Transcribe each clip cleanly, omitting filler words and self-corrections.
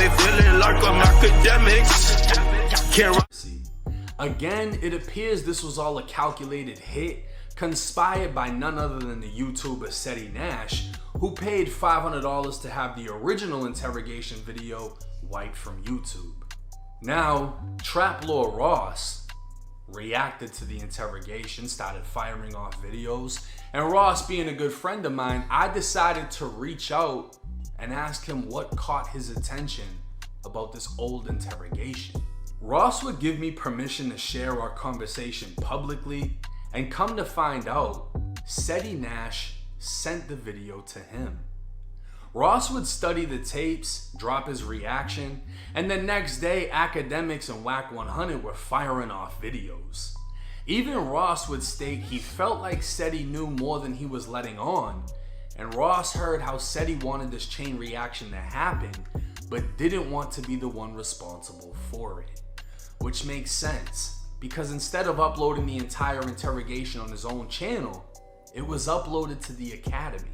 me feeling like I'm Akademiks. Again, it appears this was all a calculated hit, conspired by none other than the YouTuber Ceddy Nash, who paid $500 to have the original interrogation video wiped from YouTube. Now, Trap Lord Ross reacted to the interrogation, started firing off videos, and Ross being a good friend of mine, I decided to reach out and ask him what caught his attention about this old interrogation. Ross would give me permission to share our conversation publicly, and come to find out, Ceddy Nash sent the video to him. Ross would study the tapes, drop his reaction, and the next day Akademiks and Wack100 were firing off videos. Even Ross would state he felt like Ceddy knew more than he was letting on, and Ross heard how Ceddy wanted this chain reaction to happen, but didn't want to be the one responsible for it. Which makes sense, because instead of uploading the entire interrogation on his own channel, it was uploaded to the Academy,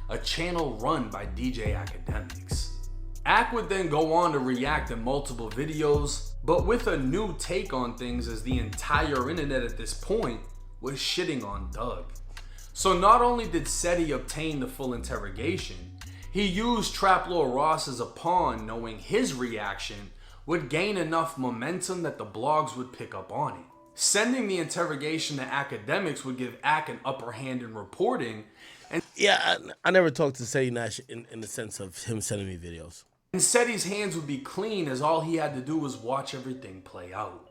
a channel run by DJ Akademiks. Ak would then go on to react in multiple videos, but with a new take on things, as the entire internet at this point was shitting on Doug. So not only did Ceddy obtain the full interrogation, he used Trap Lord Ross as a pawn, knowing his reaction would gain enough momentum that the blogs would pick up on it. Sending the interrogation to Akademiks would give Ak an upper hand in reporting. And yeah, I never talked to Ceddy Nash in the sense of him sending me videos. And Ceddy's hands would be clean, as all he had to do was watch everything play out.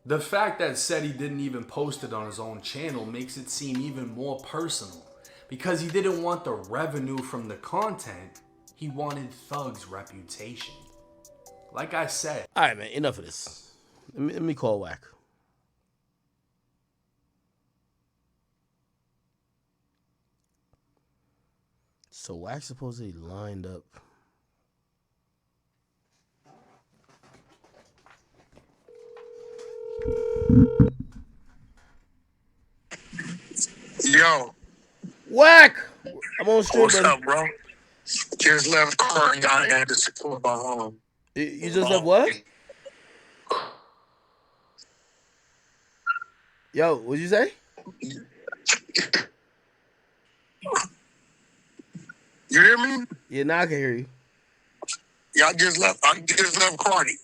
The fact that Ceddy didn't even post it on his own channel makes it seem even more personal, because he didn't want the revenue from the content, he wanted Thug's reputation. Like I said. Alright man, enough of this. Let me call Wack. So Wack supposedly lined up. Yo. Wack! I'm on stream. What's up, bro? Just left car. Y'all had to support my home. You just left what? Yo, what'd you say? You hear me? Yeah, now I can hear you. Yeah, I just left Cardi.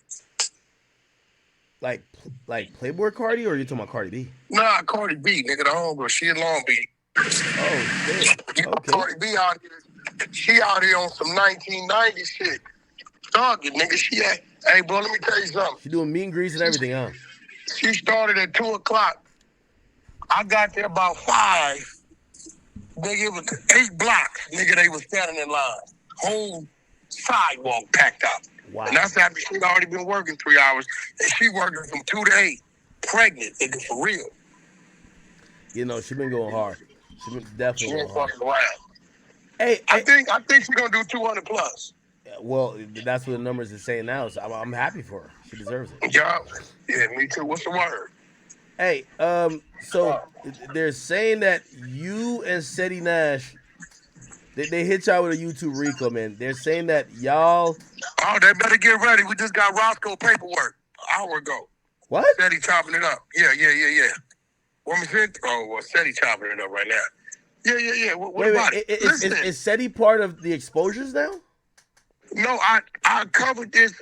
Like Playboy Cardi, or are you talking about Cardi B? Nah, Cardi B, nigga, the homegirl. She in Long Beach. Oh, shit. You know, Okay. Cardi B out here. She out here on some 1990 shit. Thugging, nigga. Hey, bro, let me tell you something. She doing meet and greets and everything, huh? She started at 2 o'clock. I got there about 5. Nigga, it was 8 blocks. Nigga, they was standing in line. Whole sidewalk packed up. Wow. And that's after she'd already been working 3 hours. And she working from 2 to 8. Pregnant, nigga, for real. You know, she been going hard. She been definitely She going ain't hard. fucking around. Hey, I think she's gonna do 200 plus. well, that's what the numbers are saying now. So I'm happy for her. She deserves it. Yeah, me too. What's the word? Hey, so they're saying that you and Ceddy Nash, they hit y'all with a YouTube Rico, man. They're saying that y'all. Oh, they better get ready. We just got Roscoe paperwork an hour ago. What? Ceddy chopping it up. Yeah. Want me to say? Oh, well, Ceddy chopping it up right now. Yeah. What about it? Is Ceddy part of the exposures now? No, I covered this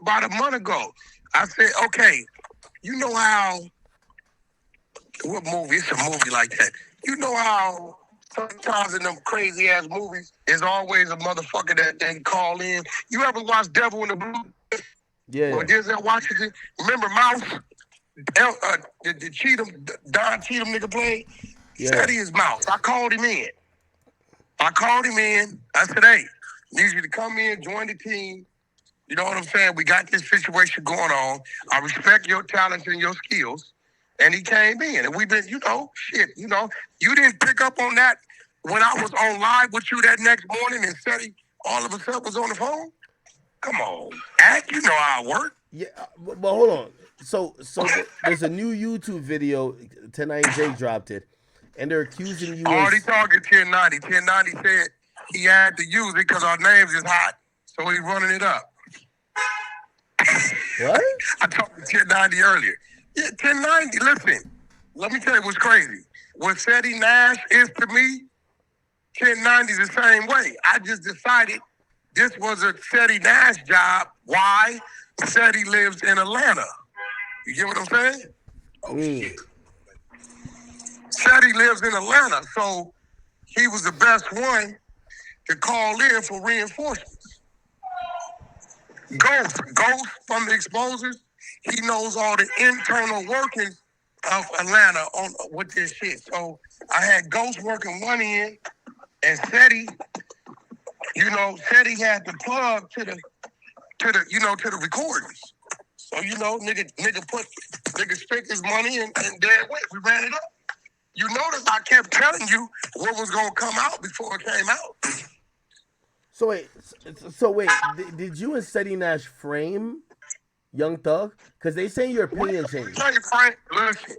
about a month ago. I said, okay, you know how, what movie? It's a movie like that. You know how sometimes in them crazy ass movies, there's always a motherfucker that they call in. You ever watch Devil in the Blue? Yeah. Or Denzel Washington? Remember Mouse? The Cheatham, Don Cheatham nigga played? Yeah. Ceddy is Mouse. I called him in. I said, hey, need you to come in, join the team. You know what I'm saying? We got this situation going on. I respect your talents and your skills. And he came in. And we've been, you didn't pick up on that when I was on live with you that next morning and Ceddy all of a sudden was on the phone? Come on. Act, you know how I work. Yeah, but hold on. So there's a new YouTube video. 1090 Jake dropped it, and they're accusing you. Already talking 1090. 1090 said he had to use it because our names is hot, so he's running it up. What? I talked to 1090 earlier. Yeah, 1090. Listen, let me tell you what's crazy. What Ceddy Nash is to me, 1090 is the same way. I just decided this was a Ceddy Nash job. Why? Ceddy lives in Atlanta. You get what I'm saying? Oh, shit. Ceddy lives in Atlanta, so he was the best one to call in for reinforcements. Ghost from the exposers, he knows all the internal workings of Atlanta on with this shit. So I had Ghost working one end, and Ceddy, Ceddy had the plug to the recordings. So nigga stick his money and there went. We ran it up. You notice I kept telling you what was gonna come out before it came out. So wait, did you and Ceddy Nash frame Young Thug? Because they saying your opinion changed. Listen,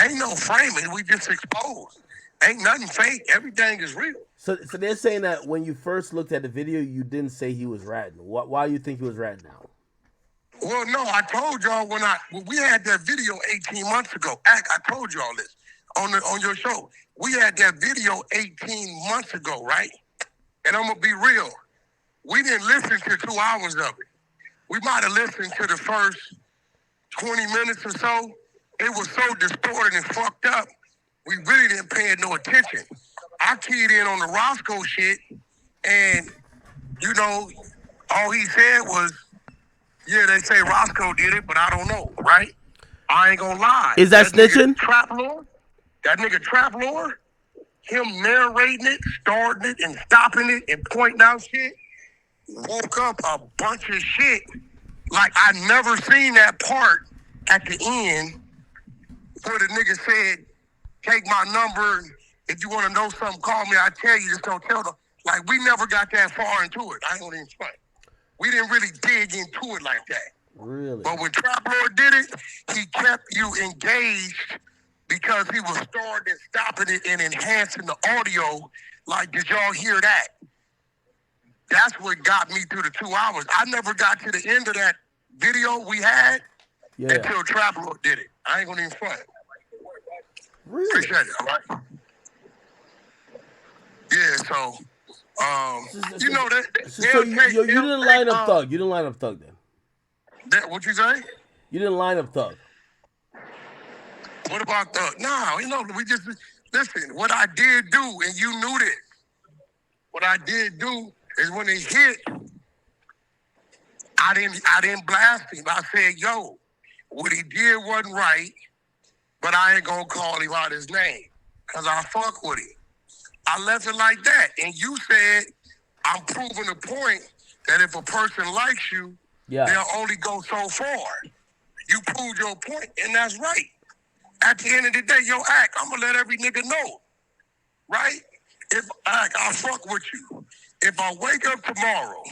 ain't no framing. We just exposed. Ain't nothing fake. Everything is real. So they're saying that when you first looked at the video, you didn't say he was ratting. Why do you think he was ratting now? Well, no, I told y'all when we had that video 18 months ago. I told y'all this on your show. We had that video 18 months ago, right? And I'm gonna be real. We didn't listen to 2 hours of it. We might have listened to the first 20 minutes or so. It was so distorted and fucked up. We really didn't pay no attention. I keyed in on the Roscoe shit, and all he said was, "Yeah, they say Roscoe did it, but I don't know." Right? I ain't gonna lie. Is that snitching? That nigga Trap Lord, him narrating it, starting it, and stopping it, and pointing out shit, woke up a bunch of shit. Like I never seen that part at the end where the nigga said, "Take my number. If you want to know something, call me. I tell you, just don't tell them." Like we never got that far into it. I ain't gonna even explain. We didn't really dig into it like that. Really? But when Trap Lord did it, he kept you engaged because he was starting and stopping it and enhancing the audio. Like, did y'all hear that? That's what got me through the 2 hours. I never got to the end of that video we had until Trap Lord did it. I ain't gonna even front. Really? Appreciate it, all right? Yeah, so So you didn't line up Thug. You didn't line up Thug then. What you say? You didn't line up Thug. What about Thug? No, we just listen. What I did do, and you knew this. What I did do is when it hit, I didn't blast him. I said, "Yo, what he did wasn't right, but I ain't gonna call him out his name because I fuck with him." I left it like that. And you said, I'm proving the point that if a person likes you, they'll only go so far. You proved your point, and that's right. At the end of the day, I'm going to let every nigga know. Right? If I fuck with you. If I wake up tomorrow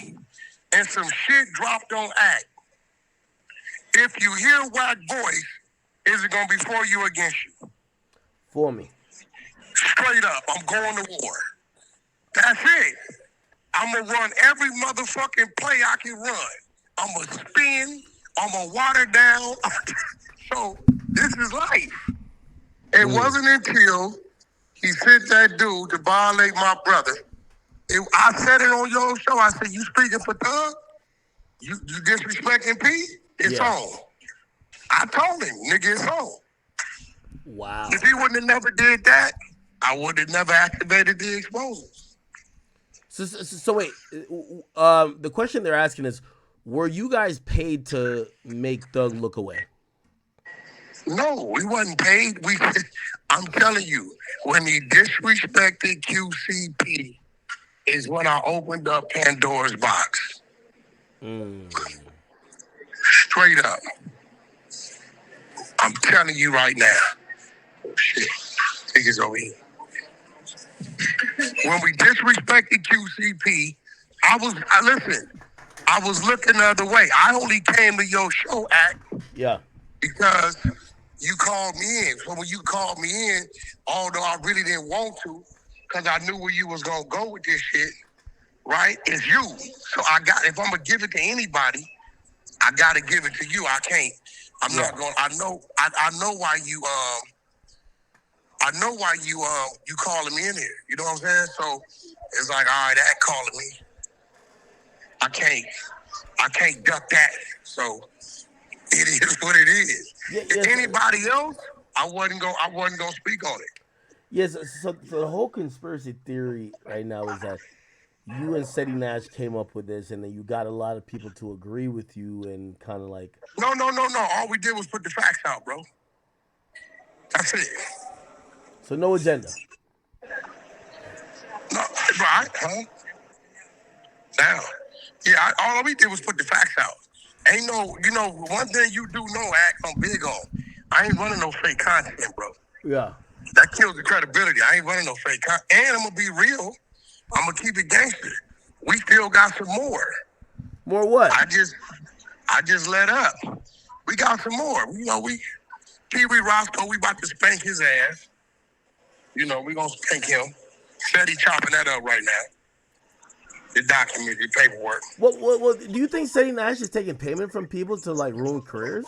and some shit dropped on Act, if you hear Wack voice, is it going to be for you or against you? For me. Straight up, I'm going to war. That's it. I'm going to run every motherfucking play I can run. I'm going to spin. I'm going to water down. So this is life. It wasn't until he sent that dude to violate my brother. I said it on your show. I said, you speaking for Thug? You disrespecting P? It's on. I told him, nigga, it's on. Wow. If he wouldn't have never did that, I would have never activated the explosives. So wait, the question they're asking is, were you guys paid to make Thug look away? No, we wasn't paid. I'm telling you, when he disrespected QCP is when I opened up Pandora's box. Straight up. I'm telling you right now. Oh, shit. Niggas over here. When we disrespected QCP, I was looking the other way. I only came to your show, Act. Yeah. Because you called me in. So when you called me in, although I really didn't want to, because I knew where you was going to go with this shit, right? It's you. So if I'm going to give it to anybody, I gotta give it to you. I can't. I'm Yeah. not going. I know why you. I know why you calling me in here. You know what I'm saying? So it's like, all right, that calling me. I can't duck that. So it is what it is. Yeah, If yes. anybody else, I wasn't gonna speak on it. Yes, so the whole conspiracy theory right now is that you and Ceddy Nash came up with this, and then you got a lot of people to agree with you, and kind of like. No. All we did was put the facts out, bro. That's it. So no agenda. No, right? Huh? Now, yeah. All we did was put the facts out. Ain't no, one thing you do know, I'm big on. I ain't running no fake content, bro. Yeah. That kills the credibility. I ain't running no fake content. And I'm gonna be real. I'm gonna keep it gangster. We still got some more. More what? I just let up. We got some more. Pee Wee Roscoe, we about to spank his ass. We gonna spank him. Said he chopping that up right now. The document, the paperwork. What do you think Ceddy Nash is taking payment from people to like ruin careers?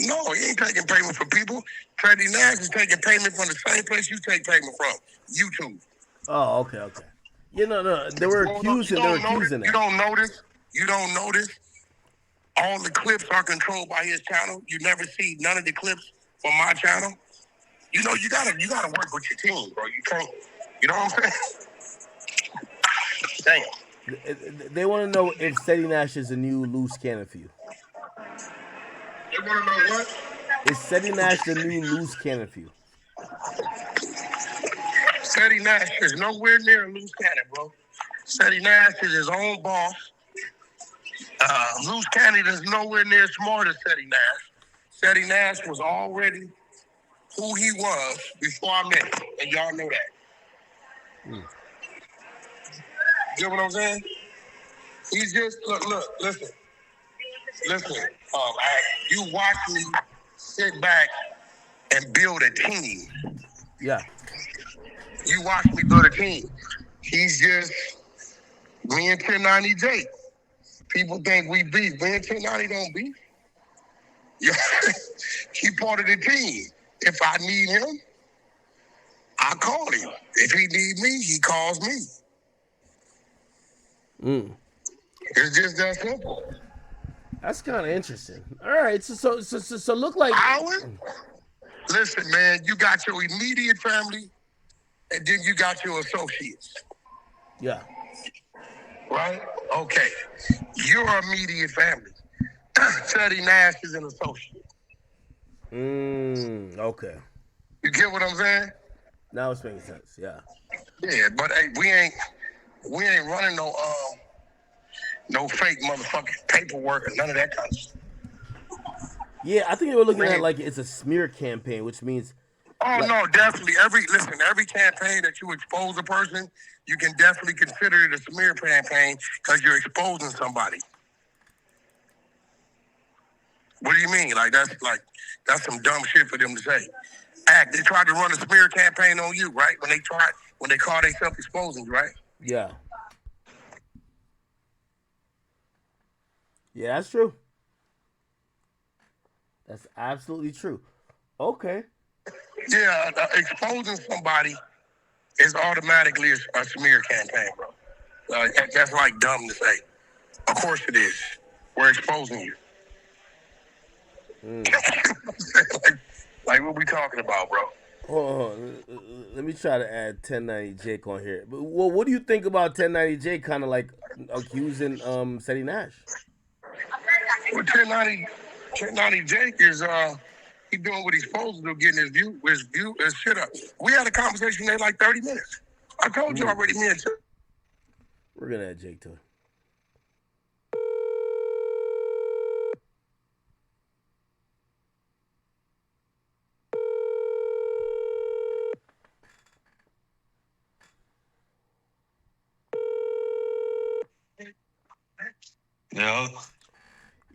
No, he ain't taking payment from people. Ceddy Nash is taking payment from the same place you take payment from, YouTube. Oh, okay. Yeah, no. They were accusing that. You don't notice. All the clips are controlled by his channel. You never see none of the clips from my channel. You gotta work with your team, bro. You can't. You know what I'm saying? Damn. They want to know if Ceddy Nash is a new loose cannon for you. They want to know what? Is Ceddy Nash the new loose cannon for you? Ceddy Nash is nowhere near a loose cannon, bro. Ceddy Nash is his own boss. Loose cannon is nowhere near smart as Ceddy Nash. Ceddy Nash was already who he was before I met him, and y'all know that. You get what I'm saying? He's just look, listen. You watch me sit back and build a team. Yeah. You watch me build a team. He's just me and 1090 Jake. People think we beef. Me and 1090 don't beef. Yeah. He part of the team. If I need him, I call him. If he need me, he calls me. It's just that simple. That's kind of interesting. All right, so look like. Howard? Listen, man, you got your immediate family, and then you got your associates. Yeah. Right? Okay. Your immediate family. Ceddy Nash is an associate. Okay. You get what I'm saying? Now it's making sense. Yeah. Yeah, but hey, we ain't running no fake motherfucking paperwork or none of that kind of stuff. Yeah, I think they were looking at it like it's a smear campaign, which means. Oh no, definitely. Every campaign that you expose a person, you can definitely consider it a smear campaign because you're exposing somebody. What do you mean? That's some dumb shit for them to say. They tried to run a smear campaign on you, right? When they call themselves exposing you, right? Yeah. Yeah, that's true. That's absolutely true. Okay. Yeah, exposing somebody is automatically a smear campaign, bro. That's like dumb to say. Of course it is. We're exposing you. like what we talking about, bro? Hold on. Let me try to add 1090 Jake on here. But well, what do you think about 1090 Jake kind of like accusing Ceddy Nash? Well, 1090 Jake is he doing what he's supposed to do, getting his shit up. We had a conversation there like 30 minutes. I told you already, man. We're gonna add Jake to it.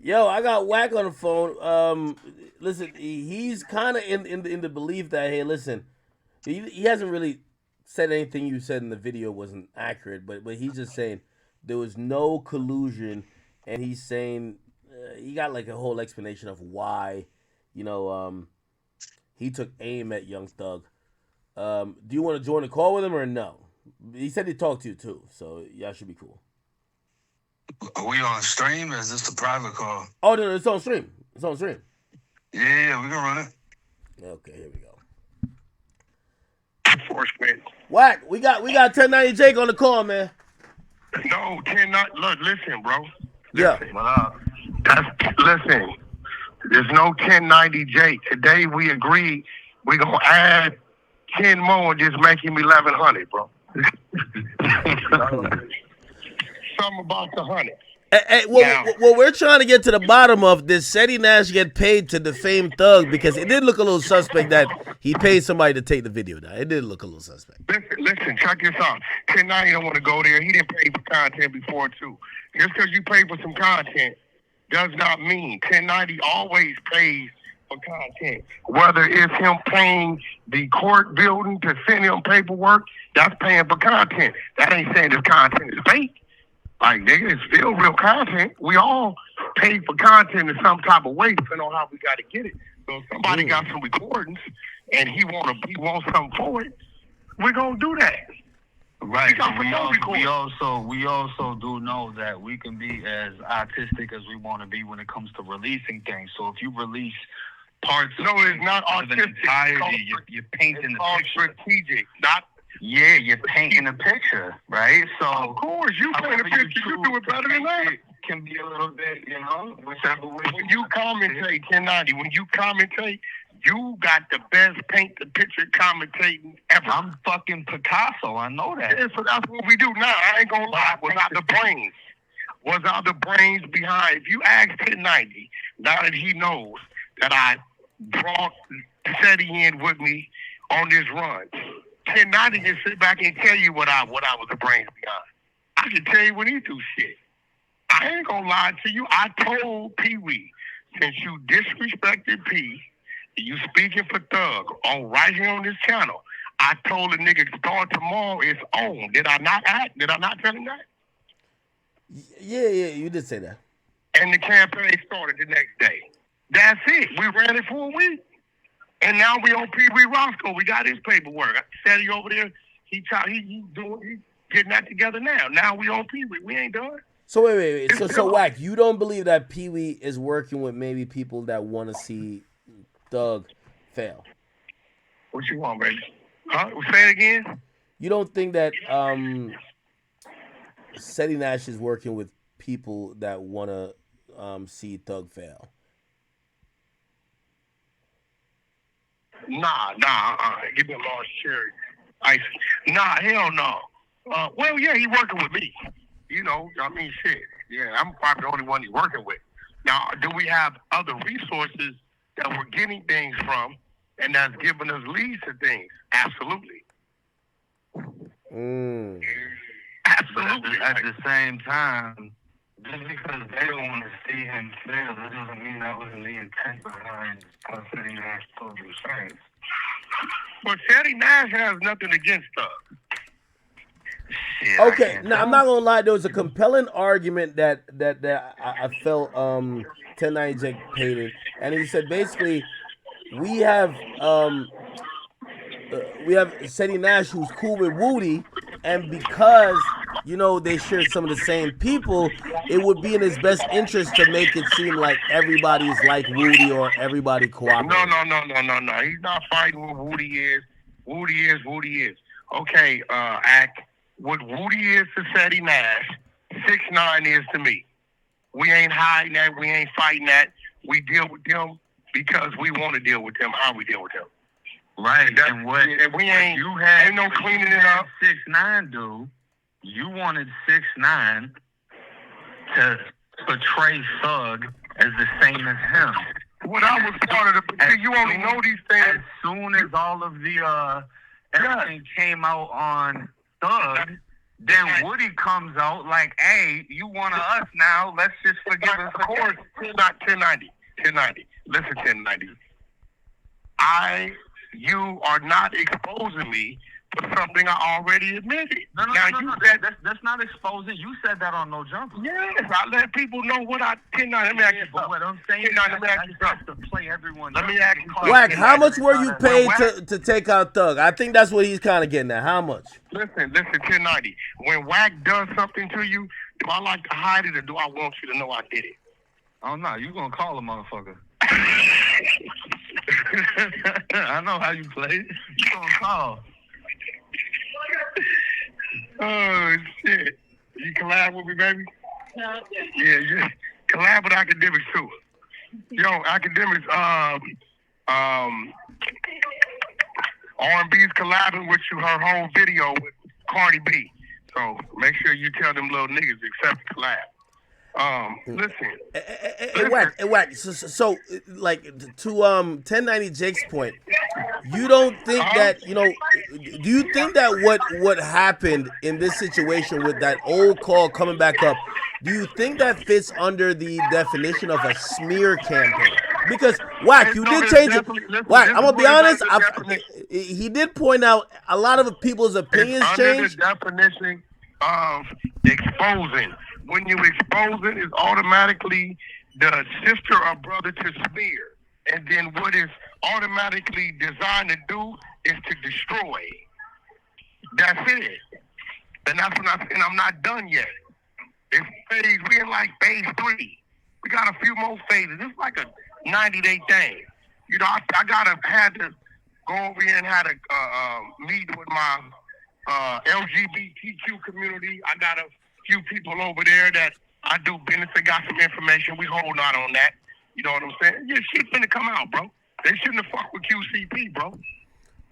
Yo, I got Wack on the phone. Listen, he's kind of in the belief that, hey, listen, he hasn't really said anything you said in the video wasn't accurate, but he's just saying there was no collusion, and he's saying he got like a whole explanation of why, he took aim at Young Thug. Do you want to join the call with him or no? He said he talked to you too, so y'all should be cool. Are we on stream or is this a private call? Oh no, it's on stream. It's on stream. Yeah, we can run it. Okay, here we go. Wack, we got 1090 Jake on the call, man. No, 1090. Look, listen, bro. Yeah. Listen. There's no 1090 Jake. Today we agreed we're gonna add 10 more and just make him 1100, bro. Something about the 100. Hey, well, we're trying to get to the bottom of did Ceddy Nash get paid to defame Thug, because it did look a little suspect that he paid somebody to take the video down. It did look a little suspect. Listen, check this out. 1090 don't want to go there. He didn't pay for content before too. Just because you pay for some content does not mean 1090 always pays for content. Whether it's him paying the court building to send him paperwork, that's paying for content. That ain't saying this content is fake. Like, nigga, it's still real content. We all pay for content in some type of way, depending on how we got to get it. So if somebody got some recordings and he wants something for it, we're gonna do that. Right. We also do know that we can be as artistic as we want to be when it comes to releasing things. So if you release parts it's not of an entirety, you're painting the picture. Strategic, not. Yeah, you're painting a picture, right? So of course, you paint a picture. You do it better than that. It can be a little bit, whichever way. When you commentate 1090, when you commentate, you got the best paint the picture commentating ever. I'm fucking Picasso. I know that. Yeah, so that's what we do now. I ain't gonna lie. Without the brains behind. If you ask 1090, now that he knows that I brought Ceddy in with me on this run, 1090 can sit back and tell you what I was the brains behind. I can tell you when he do shit. I ain't gonna lie to you. I told Pee Wee, since you disrespected P, you speaking for Thug right here on this channel, I told the nigga start tomorrow it's on. Did I not tell him that? Yeah, you did say that. And the campaign started the next day. That's it. We ran it for a week. And now we on Pee Wee Roscoe. We got his paperwork. Ceddy over there, he getting that together now. Now we on Pee Wee. We ain't done. So wait. So Wack, you don't believe that Pee Wee is working with maybe people that want to see Thug fail? What you want, baby? Huh? Say it again. You don't think that Ceddy Nash is working with people that want to see Thug fail? Nah. Give me a large cherry. Nah, hell no. Well, yeah, he working with me. Shit. Yeah, I'm probably the only one he's working with. Now, do we have other resources that we're getting things from and that's giving us leads to things? Absolutely. Absolutely. But at the same time, just because they don't want to see him fail, that doesn't mean that wasn't the intent behind Ceddy Nash told you saying. But Ceddy Nash has nothing against us. Shit, okay, now I'm not gonna lie. There was a compelling argument that I felt 1090 Jake painted, and he said basically we have Ceddy Nash who's cool with Woody, and because they share some of the same people, it would be in his best interest to make it seem like everybody's like Woody or everybody cooperates. No. He's not fighting what Woody is. Woody is. Okay, what Woody is to Ceddy Nash, 6ix9ine is to me. We ain't hiding that. We ain't fighting that. We deal with them because we want to deal with them. How we deal with them. Right. And we ain't no cleaning it up. 6ix9ine do. You wanted 6ix9ine to portray Thug as the same as him. What I was part of you only know these things. As soon as all of the everything came out on Thug, then Woody comes out like, hey, you one of us now. Let's just forgive us. Of course, 1090. Listen, 1090. You are not exposing me for something I already admitted. No, Now, no, you no. said, That's not exposing. You said that on No Jumper. yes, I let people know what I did not. Let me ask you But something. what I'm saying is Let me ask you that's something. to play everyone. Let me ask you something. Wack, how much were you paid Wack- to take out Thug? I think that's what he's kind of getting at. How much? Listen, 1090. When Wack does something to you, do I like to hide it or do I want you to know I did it? Oh no, you gonna call a motherfucker. I know how you play. You gonna call. Oh, shit. You collab with me, baby? Yeah, yeah. Collab with Akademiks, too. Yo, Akademiks, R&B's collabing with you, her whole video with Cardi B. So make sure you tell them little niggas accept the collab. Listen. Hey, Wack. So, like, to 1090 Jake's point, you don't think that, do you think that what happened in this situation with that old call coming back up, do you think that fits under the definition of a smear campaign? Because Wack, you did change it. Wack, I'm gonna be honest. He did point out a lot of people's opinions changed. The definition of exposing. When you exposing, it's automatically the sister or brother to smear, and then what is automatically designed to do is to destroy. That's it. And that's when I'm not done yet. We're in like phase 3. We got a few more phases. It's like a 90-day thing. I had to go over here and had a meeting with my LGBTQ community. I got a few people over there that I do business. They got some information. We hold out on that. You know what I'm saying? Yeah, shit's finna come out, bro. They shouldn't have fucked with QCP, bro.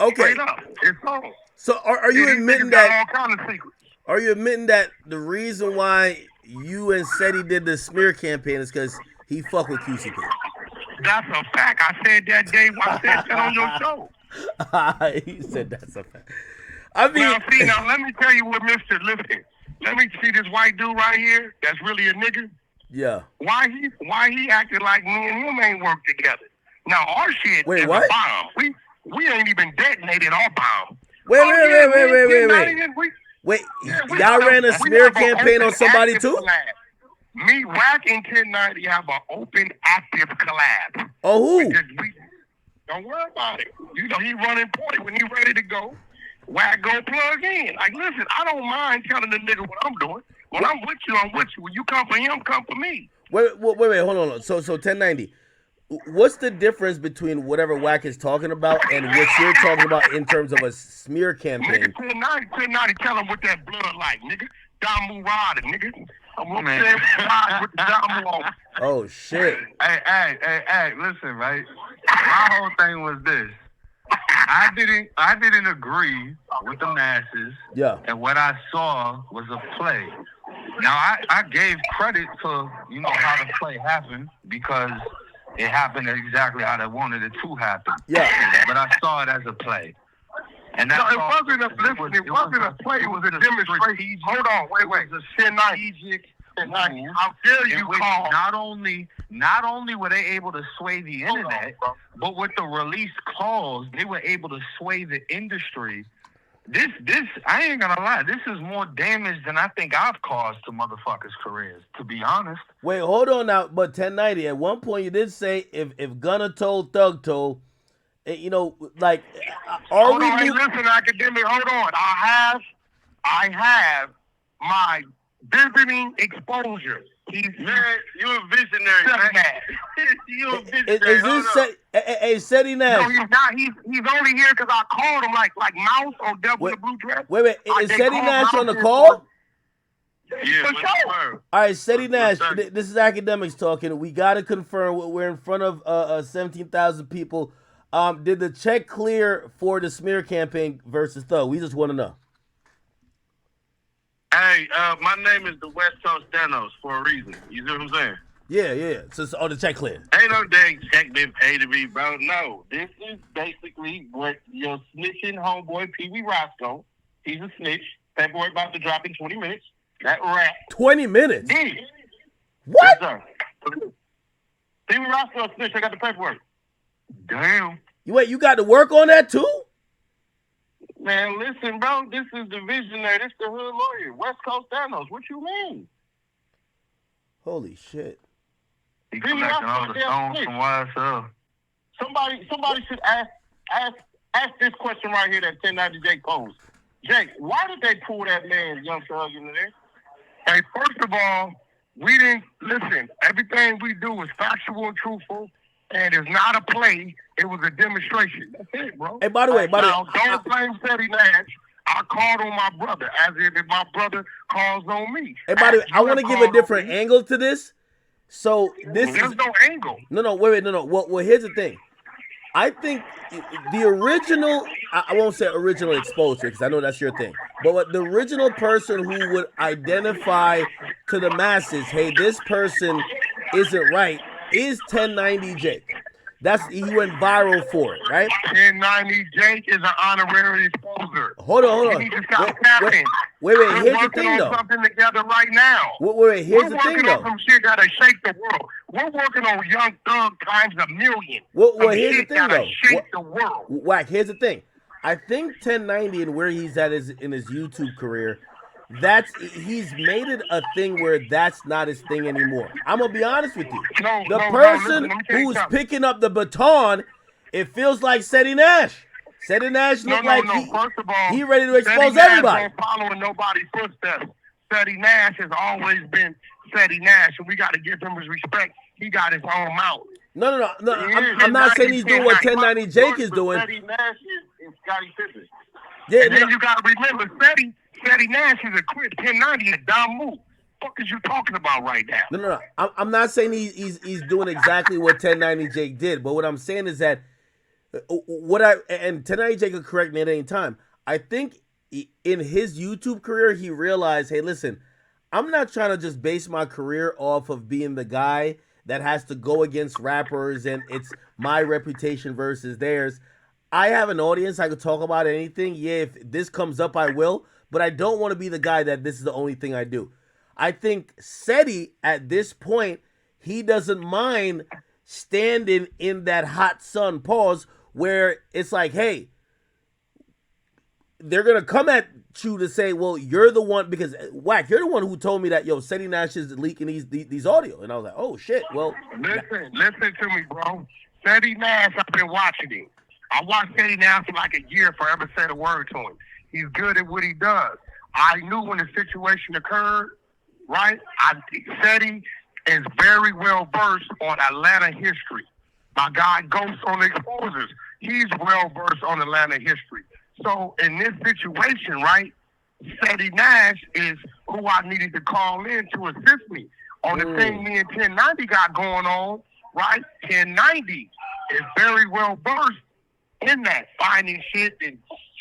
Okay. Straight up. It's on. So are you admitting got that? all kind of secrets. Are you admitting that the reason why you and Ceddy did the smear campaign is because he fucked with QCP? That's a fact. I said that day when I said that on your show. He said that's a fact. I mean, now let me tell you what, Mr. Listen. Let me see this white dude right here. That's really a nigga. Yeah. Why he acted like me and him ain't worked together? Now our shit is what? a bomb. We ain't even detonated our bomb. Wait. Y'all ran a smear campaign on somebody too? Collab. Me, Wack, and 1090 have an open, active collab. Oh, who? Don't worry about it. He running point when he ready to go. Wack go plug in. Like, listen, I don't mind telling the nigga what I'm doing. When I'm with you, I'm with you. When you come for him, come for me. Wait, hold on. So 1090. What's the difference between whatever Wack is talking about and what you're talking about in terms of a smear campaign? Nigga, 1090, tell him what that blood like, nigga. Damu Rada, nigga. I'm gonna say with the Damu on. Oh shit. Hey, listen, right? My whole thing was this. I didn't agree with the masses. Yeah. And what I saw was a play. Now I gave credit to how the play happened because it happened exactly how they wanted it to happen. Yeah. But I saw it as a play. And that's it wasn't a play, it was a demonstration. Hold on, wait. It's a strategic. How dare you call? Not only were they able to sway the internet, but with the released calls, they were able to sway the industry. This I ain't gonna lie, this is more damage than I think I've caused to motherfuckers' careers, to be honest. Wait, hold on now, but 1090, at one point you did say if Gunna told, Thug told, are Hey, we listen, Academic, hold on. I have my visiting exposure. You a visionary, man. You a visionary. Is this Ceddy Nash? No, he's not. He's only here because I called him like Mouse or Devil in the Blue Dress. Wait. Is Ceddy Nash on the call? Yeah, for sure. All right, Ceddy Nash. This is Akademiks talking. We got to confirm we're in front of 17,000 people. Did the check clear for the smear campaign versus Thug? We just want to know. Hey, my name is the West Coast Thanos for a reason. You see what I'm saying? Yeah. So the check clear. Ain't no dang check been paid to me, bro. No, this is basically what your snitching homeboy Pee Wee Roscoe. He's a snitch. Paperwork about to drop in 20 minutes. That rat. 20 minutes. Yeah. What? Yes, sir. Pee Wee Roscoe snitch. I got the paperwork. Damn. You got to work on that too? Man, listen, bro. This is the visionary. This the hood lawyer. West Coast Thanos. What you mean? Holy shit. He collecting all the stones from YSL. Somebody should ask this question right here that 1090 Jake posed. Jake, why did they pull that man Young Thug into there? Hey, first of all, we didn't listen. Everything we do is factual and truthful, and it's not a play. It was a demonstration. That's it, bro. Hey, by the way, don't blame Ceddy Nash. I called on my brother as if my brother calls on me. Hey, by the way, I want to give a different angle to this. So There's no angle. No, wait, no. Well, here's the thing. I think the original, I won't say original exposure because I know that's your thing, but what the original person who would identify to the masses, hey, this person isn't right, is 1090 Jake. He went viral for it, right? 1090 Jake is an honorary exposer. Hold on. You need to stop tapping. Wait, We're here's the working thing, on though. something together right now. Wait, here's the thing, We're working though. on some shit that'll shake the world. We're working on Young Thug times a million. Well, Some here's the shit thing, that'll though. shake the world. Wack, here's the thing. I think 1090 and where he's at in his YouTube career, he's made it a thing where that's not his thing anymore. I'm gonna be honest with you. The person who's picking up the baton, it feels like Ceddy Nash. Ceddy Nash looked like First of all, he ready to expose Ceddy Nash everybody. ain't following nobody's footsteps. Ceddy Nash has always been Ceddy Nash, and we got to give him his respect. He got his own mouth. No. I'm not saying he's doing what 1090 Jake is doing. Ceddy Nash is Scottie Pippen. Yeah, And then you got to remember, Ceddy Nash is a quit. 1090 is a dumb move. What is you talking about right now? No. I'm not saying he's doing exactly what 1090 Jake did, but what I'm saying is that and 1090 Jake could correct me at any time. I think in his YouTube career, he realized, hey, listen, I'm not trying to just base my career off of being the guy that has to go against rappers and it's my reputation versus theirs. I have an audience. I could talk about anything. Yeah, if this comes up, I will. But I don't want to be the guy that this is the only thing I do. I think Ceddy, at this point, he doesn't mind standing in that hot sun, pause, where it's like, hey, they're going to come at you to say, well, you're the one, because Wack, you're the one who told me that, yo, Ceddy Nash is leaking these audio. And I was like, oh, shit, well. Listen to me, bro. Ceddy Nash, I've been watching him. I watched Ceddy Nash for like a year if I ever said a word to him. He's good at what he does. I knew when the situation occurred, right? Ceddy is very well versed on Atlanta history. My guy Ghost on the Exposers, he's well versed on Atlanta history. So in this situation, right, Ceddy Nash is who I needed to call in to assist me on the thing me and 1090 got going on, right? 1090 is very well versed in that, finding shit and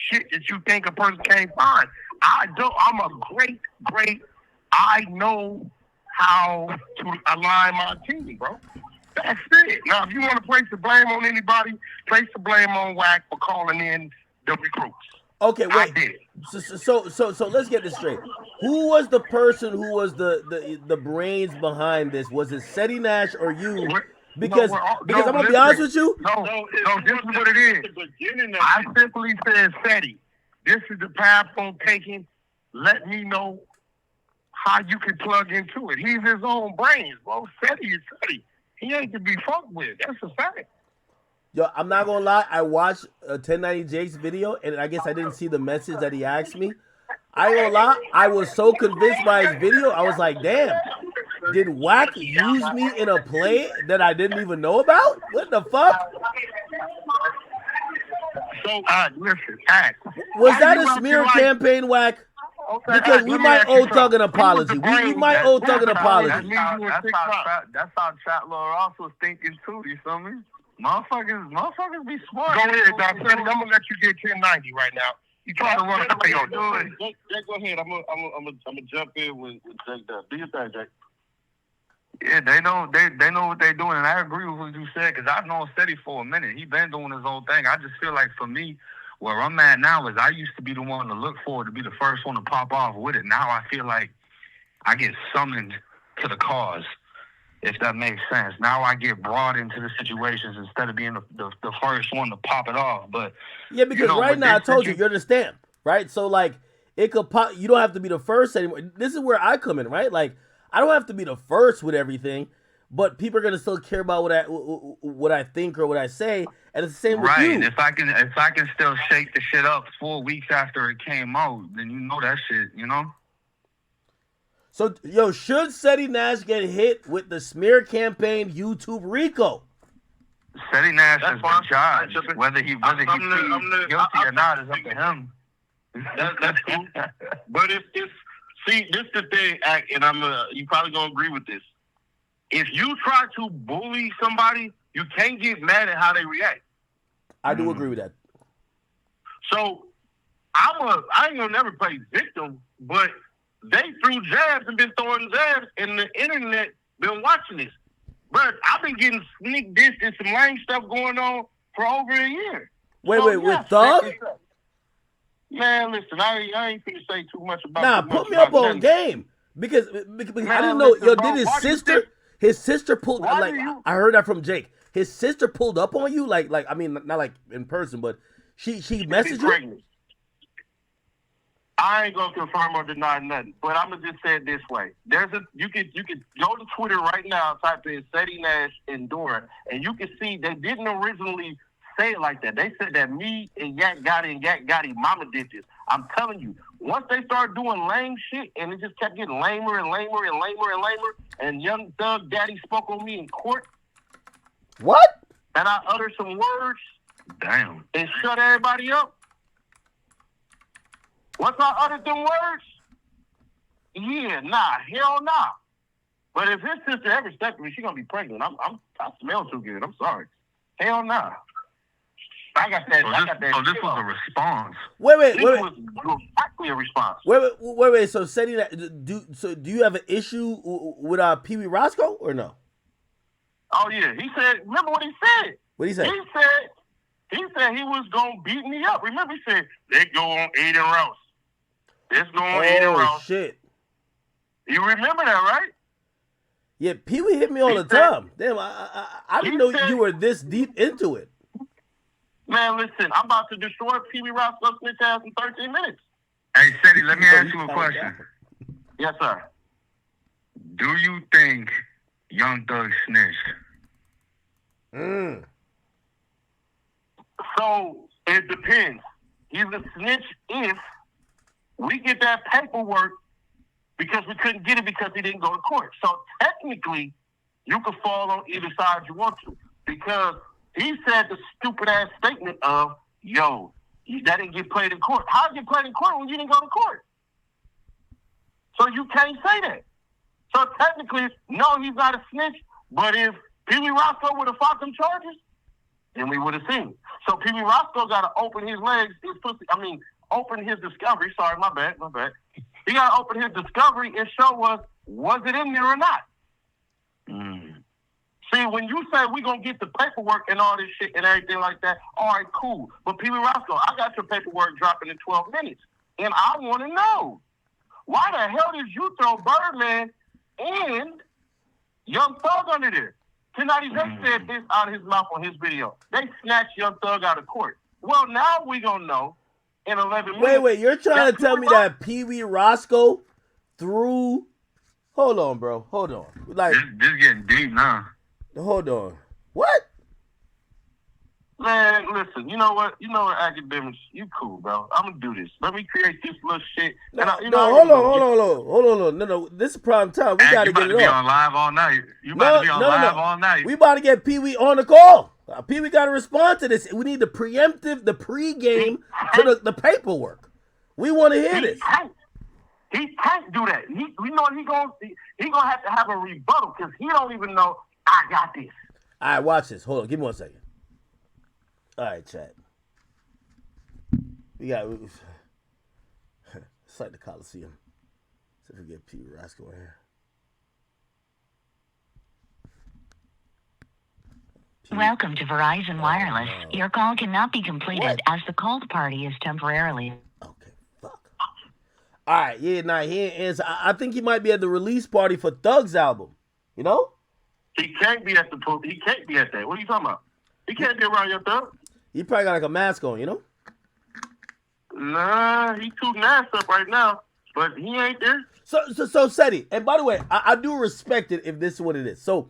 shit that you think a person can't find. I'm a great, I know how to align my team, bro. That's it. Now, if you want to place the blame on anybody, place the blame on Wack for calling in the recruits. Okay, wait. I did. So let's get this straight. Who was the person who was the brains behind this? Was it Ceddy Nash or you? Because I'm gonna be honest with you. No, this is what it is. I simply said, Ceddy, this is the path I'm taking. Let me know how you can plug into it. He's his own brains, bro. Ceddy is Ceddy. He ain't to be fucked with. That's a fact. Yo, I'm not gonna lie. I watched 1090 Jake's video, and I guess I didn't see the message that he asked me. I ain't gonna lie. I was so convinced by his video. I was like, damn. Did Wack use me in a play that I didn't even know about? What the fuck? So, listen, was that a smear campaign, Wack? Okay, because we might owe Thug an apology. We might owe Thug an apology. That's how Chat Lil Ross was thinking too. You feel me? Motherfuckers be smart. Go ahead, Doc. I'm gonna let you get 1090 right now. You trying to run a play on Jake, go ahead. I'm gonna jump in with Jake. Do your thing, Jake. Yeah, they know what they're doing, and I agree with what you said because I've known Ceddy for a minute. He been doing his own thing. I just feel like for me, where I'm at now is I used to be the one to look forward to be the first one to pop off with it. Now I feel like I get summoned to the cause. if that makes sense. Now I get brought into the situations instead of being the first one to pop it off. But yeah, because right now I told you, you're the stamp, right? So like it could pop. You don't have to be the first anymore. This is where I come in, right? Like I don't have to be the first with everything, but people are gonna still care about what I think or what I say, and it's the same with you. Right. If I can still shake the shit up 4 weeks after it came out, then you know that shit, you know. So, yo, should Ceddy Nash get hit with the smear campaign YouTube RICO? Ceddy Nash is the judge. Whether he pleads guilty or not is up to him. That's cool. But if see, this is the thing, and you probably gonna agree with this. If you try to bully somebody, you can't get mad at how they react. I do agree with that. So I ain't gonna never play victim, but they threw jabs and been throwing jabs, and the internet been watching this. But I've been getting sneak dissed and some lame stuff going on for over a year. Wait, with Thug? Man, listen, I ain't finna say too much about. Nah, put me up on game because I didn't know. Yo, did his sister pulled like I heard that from Jake. His sister pulled up on you, like I mean, not like in person, but she messaged you. I ain't gonna confirm or deny nothing, but I'm gonna just say it this way: you could go to Twitter right now, type in Ceddy Nash and Dora, and you can see they didn't originally say it like that. They said that me and Yak Gotti mama did this. I'm telling you, once they started doing lame shit, and it just kept getting lamer and lamer and lamer and lamer, and Young Thug Daddy spoke on me in court. What? And I uttered some words. Damn. And shut everybody up. Once I uttered them words, hell nah. But if his sister ever stepped to me, she gonna be pregnant. I smell too good. I'm sorry. Hell nah. I got that. This was a response. Wait. This was exactly a response. Wait. So Ceddy, do you have an issue with Pee Wee Roscoe or no? Oh yeah, he said. Remember what he said? What he said? He said he was gonna beat me up. Remember, he said they go on Aiden Rouse. Let's go on Aiden Rouse. Oh shit! You remember that, right? Yeah, Pee Wee hit me all the time. Damn, I didn't know you were this deep into it. Man, listen, I'm about to destroy Pee Wee Roscoe's snitch ass in 13 minutes. Hey, Ceddy, let me ask you a question. Yes, sir. Do you think Young Thug snitched? So it depends. He's a snitch if we get that paperwork because we couldn't get it because he didn't go to court. So technically, you could fall on either side you want to because he said the stupid ass statement of, yo, that didn't get played in court. How did it get played in court when you didn't go to court? So you can't say that. So technically, no, he's not a snitch, but if Pee Wee Roscoe would have fought them charges, then we would have seen. So Pee Wee Roscoe got to open his legs, open his discovery. Sorry, my bad. He got to open his discovery and show us, was it in there or not? See, when you say we're going to get the paperwork and all this shit and everything like that, all right, cool. But Pee Wee Roscoe, I got your paperwork dropping in 12 minutes. And I want to know, why the hell did you throw Birdman and Young Thug under there? Tonight, he just said this out of his mouth on his video. They snatched Young Thug out of court. Well, now we going to know in 11 minutes. Wait, you're trying to tell me that Pee Wee Roscoe threw... Hold on, bro. Hold on. Like, this getting deep now. Hold on. What? Man, listen, you know what, Akademiks, you cool, bro. I'm going to do this. Let me create this little shit. Hold on. No, this is prime time. We got to get it on. You about to be on live all night. All night. We about to get Pee Wee on the call. Pee Wee got to respond to this. We need the pregame to the paperwork. We want to hear this. He can't do that. We know he gonna have to have a rebuttal because he don't even know I got this. All right, watch this. Hold on. Give me 1 second. All right, chat. It's like the Coliseum. So if we get Pete Roscoe in here. Welcome to Verizon Wireless. Your call cannot be completed as the called party is temporarily. Okay, fuck. All right, he ain't answer. I think he might be at the release party for Thug's album. You know? He can't be at the pool. He can't be at that. What are you talking about? He can't be around your thug. He probably got like a mask on, you know? Nah, he too nasty up right now, but he ain't there. So Ceddy, and by the way, I do respect it if this is what it is. So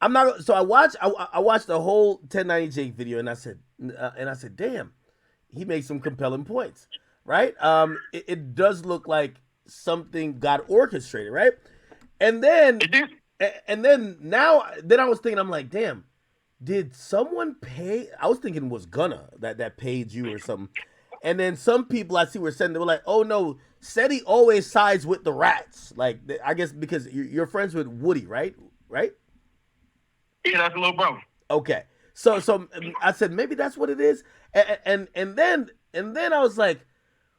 I'm not. So I watched the whole 1090 Jake video, and I said, damn, he makes some compelling points, right? It does look like something got orchestrated, right? And then It did. then I was thinking, I'm like, damn, did someone pay? I was thinking it was Gunna that paid you or something. And then some people I see were saying, they were like, oh no, Ceddy always sides with the rats. Like, I guess because you're friends with Woody, right? Right? Yeah, that's a little bro. Okay. So I said maybe that's what it is. And then I was like,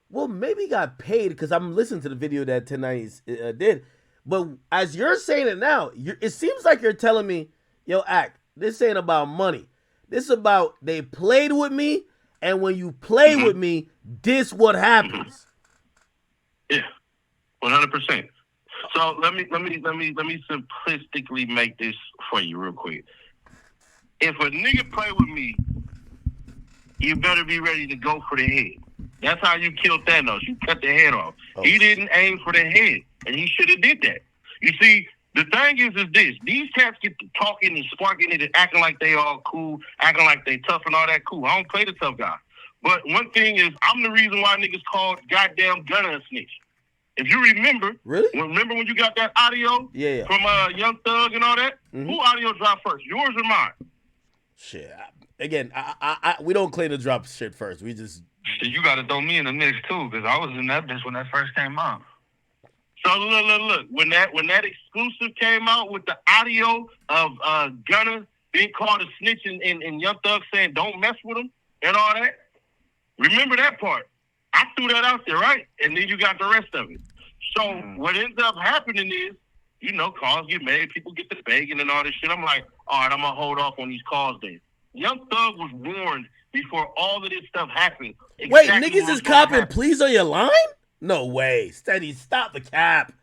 well, maybe he got paid because I'm listening to the video that 1090s did. But as you're saying it now, it seems like you're telling me, yo, this ain't about money. This is about they played with me, and when you play with me, this what happens. Yeah, 100%. So let me simplistically make this for you real quick. If a nigga play with me, you better be ready to go for the head. That's how you killed Thanos. You cut the head off. Oh. He didn't aim for the head, and he should have did that. You see, the thing is this. These cats get to talking and sparking it and acting like they all cool, acting like they tough and all that cool. I don't play the tough guy. But one thing is, I'm the reason why niggas called goddamn Gunna a snitch. If you remember, remember when you got that audio from Young Thug and all that? Mm-hmm. Who audio dropped first, yours or mine? Shit. Again, we don't claim to drop shit first. We just... You got to throw me in the mix, too, because I was in that bitch when that first came out. So, look. When that exclusive came out with the audio of Gunna being called a snitch and Young Thug saying, don't mess with him and all that, remember that part. I threw that out there, right? And then you got the rest of it. So what ends up happening is, calls get made, people get to begging and all this shit. I'm like, all right, I'm going to hold off on these calls then. Young Thug was warned before all of this stuff happened. Wait, niggas is copping pleas on your line? No way. Steady, stop the cap.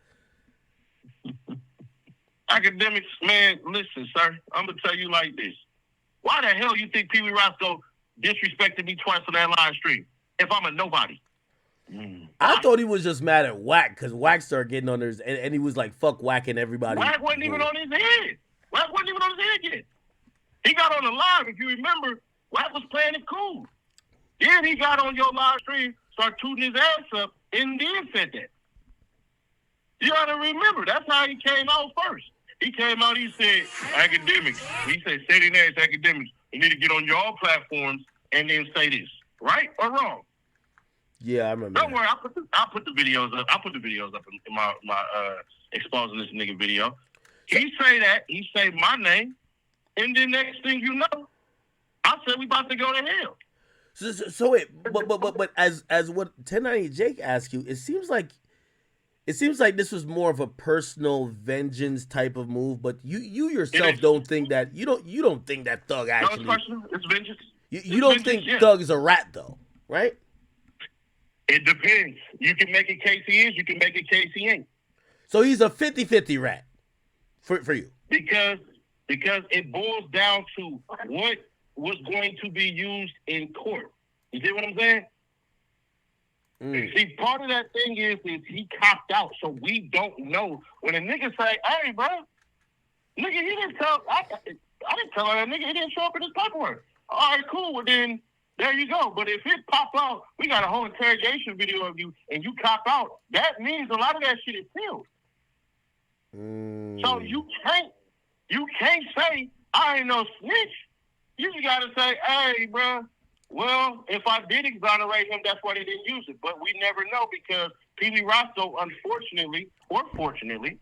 Akademiks, man, listen, sir. I'm going to tell you like this. Why the hell you think Pee Wee Roscoe disrespected me twice on that live stream if I'm a nobody? I thought he was just mad at Wack because Wack started getting on his and he was like, fuck whacking everybody. Wack wasn't even on his head. Wack wasn't even on his head yet. He got on the live, if you remember, Wack was playing it cool. Then he got on your live stream, started tooting his ass up, and then said that. You gotta remember, that's how he came out first. He came out, he said, Akademiks. He said, Ceddy Nash, Akademiks, you need to get on your platforms and then say this. Right or wrong? Yeah, I remember. Don't worry, I'll put the videos up. I'll put the videos up in my exposing this nigga video. He say that, he say my name, and then next thing you know, I said we about to go to hell. So wait, but as what 1090 Jake asked you, it seems like this was more of a personal vengeance type of move. But you yourself don't think that you don't think that Thug actually. No, it's personal. It's vengeance. You don't think Thug is a rat though, right? It depends. You can make a case he is. You can make a case he ain't. So he's a 50-50 rat for you. Because it boils down to what was going to be used in court. You see what I'm saying? See, part of that thing is he copped out, so we don't know. When a nigga say, hey, bro, nigga, he didn't tell, I didn't tell that nigga, he didn't show up in his paperwork. All right, cool, well then, there you go. But if it pop out, we got a whole interrogation video of you, and you cop out, that means a lot of that shit is sealed. So you can't say, I ain't no snitch. You just got to say, hey, bro, well, if I did exonerate him, that's why they didn't use it. But we never know because Pee Wee Roscoe, unfortunately, or fortunately,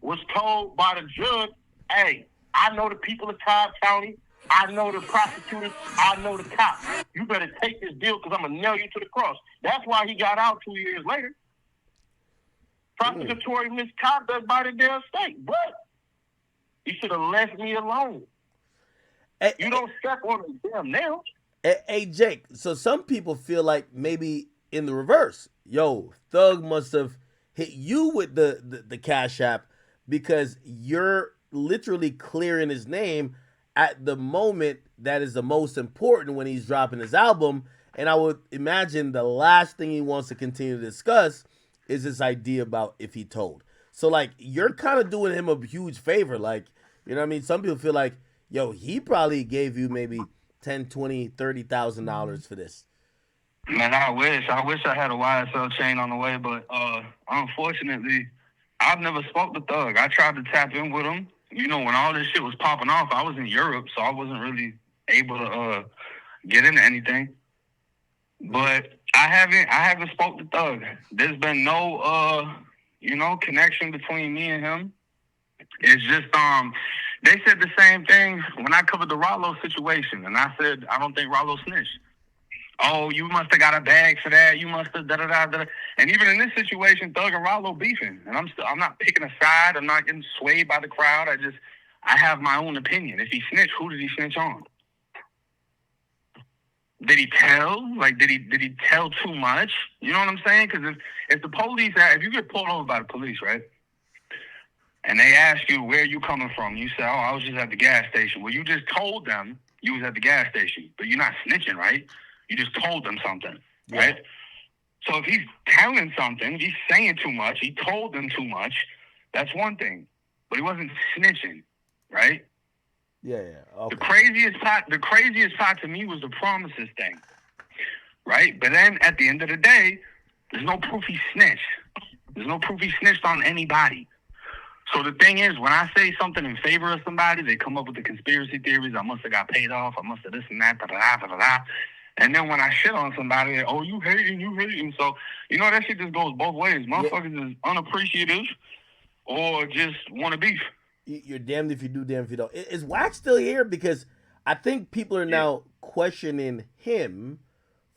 was told by the judge, hey, I know the people of Cobb County. I know the prosecutors. I know the cops. You better take this deal because I'm going to nail you to the cross. That's why he got out 2 years later. Prosecutory misconduct by the damn state. But he should have left me alone. You don't step on the damn nail. Hey, Jake, so some people feel like maybe in the reverse. Yo, Thug must have hit you with the Cash App because you're literally clearing his name at the moment that is the most important when he's dropping his album. And I would imagine the last thing he wants to continue to discuss is this idea about if he told. So, like, you're kind of doing him a huge favor. Like, you know what I mean? Some people feel like, yo, he probably gave you maybe $10,000, $20,000, $30,000 for this. Man, I wish I had a YSL chain on the way, but unfortunately, I've never spoke to Thug. I tried to tap in with him. You know, when all this shit was popping off, I was in Europe, so I wasn't really able to get into anything. But I haven't spoke to Thug. There's been no connection between me and him. It's just they said the same thing when I covered the Rollo situation, and I said I don't think Rollo snitched. Oh, you must have got a bag for that. You must have da-da-da-da. And even in this situation, Thug and Rollo beefing. And I'm not picking a side. I'm not getting swayed by the crowd. I have my own opinion. If he snitched, who did he snitch on? Did he tell? Like, did he tell too much? You know what I'm saying? Because if the police, if you get pulled over by the police, right? And they ask you, where you coming from? You say, oh, I was just at the gas station. Well, you just told them you was at the gas station. But you're not snitching, right? You just told them something, right? So if he's telling something, he's saying too much, he told them too much, that's one thing. But he wasn't snitching, right? Yeah. Okay. The craziest part to me was the promises thing, right? But then at the end of the day, there's no proof he snitched. There's no proof he snitched on anybody. So the thing is, when I say something in favor of somebody, they come up with the conspiracy theories. I must have got paid off. I must have this and that, da-da-da-da-da-da. And then when I shit on somebody, oh, you hating. So, you know, that shit just goes both ways. Motherfuckers is unappreciative or just want to beef. You're damned if you do, damned if you don't. Is Wack still here? Because I think people are now questioning him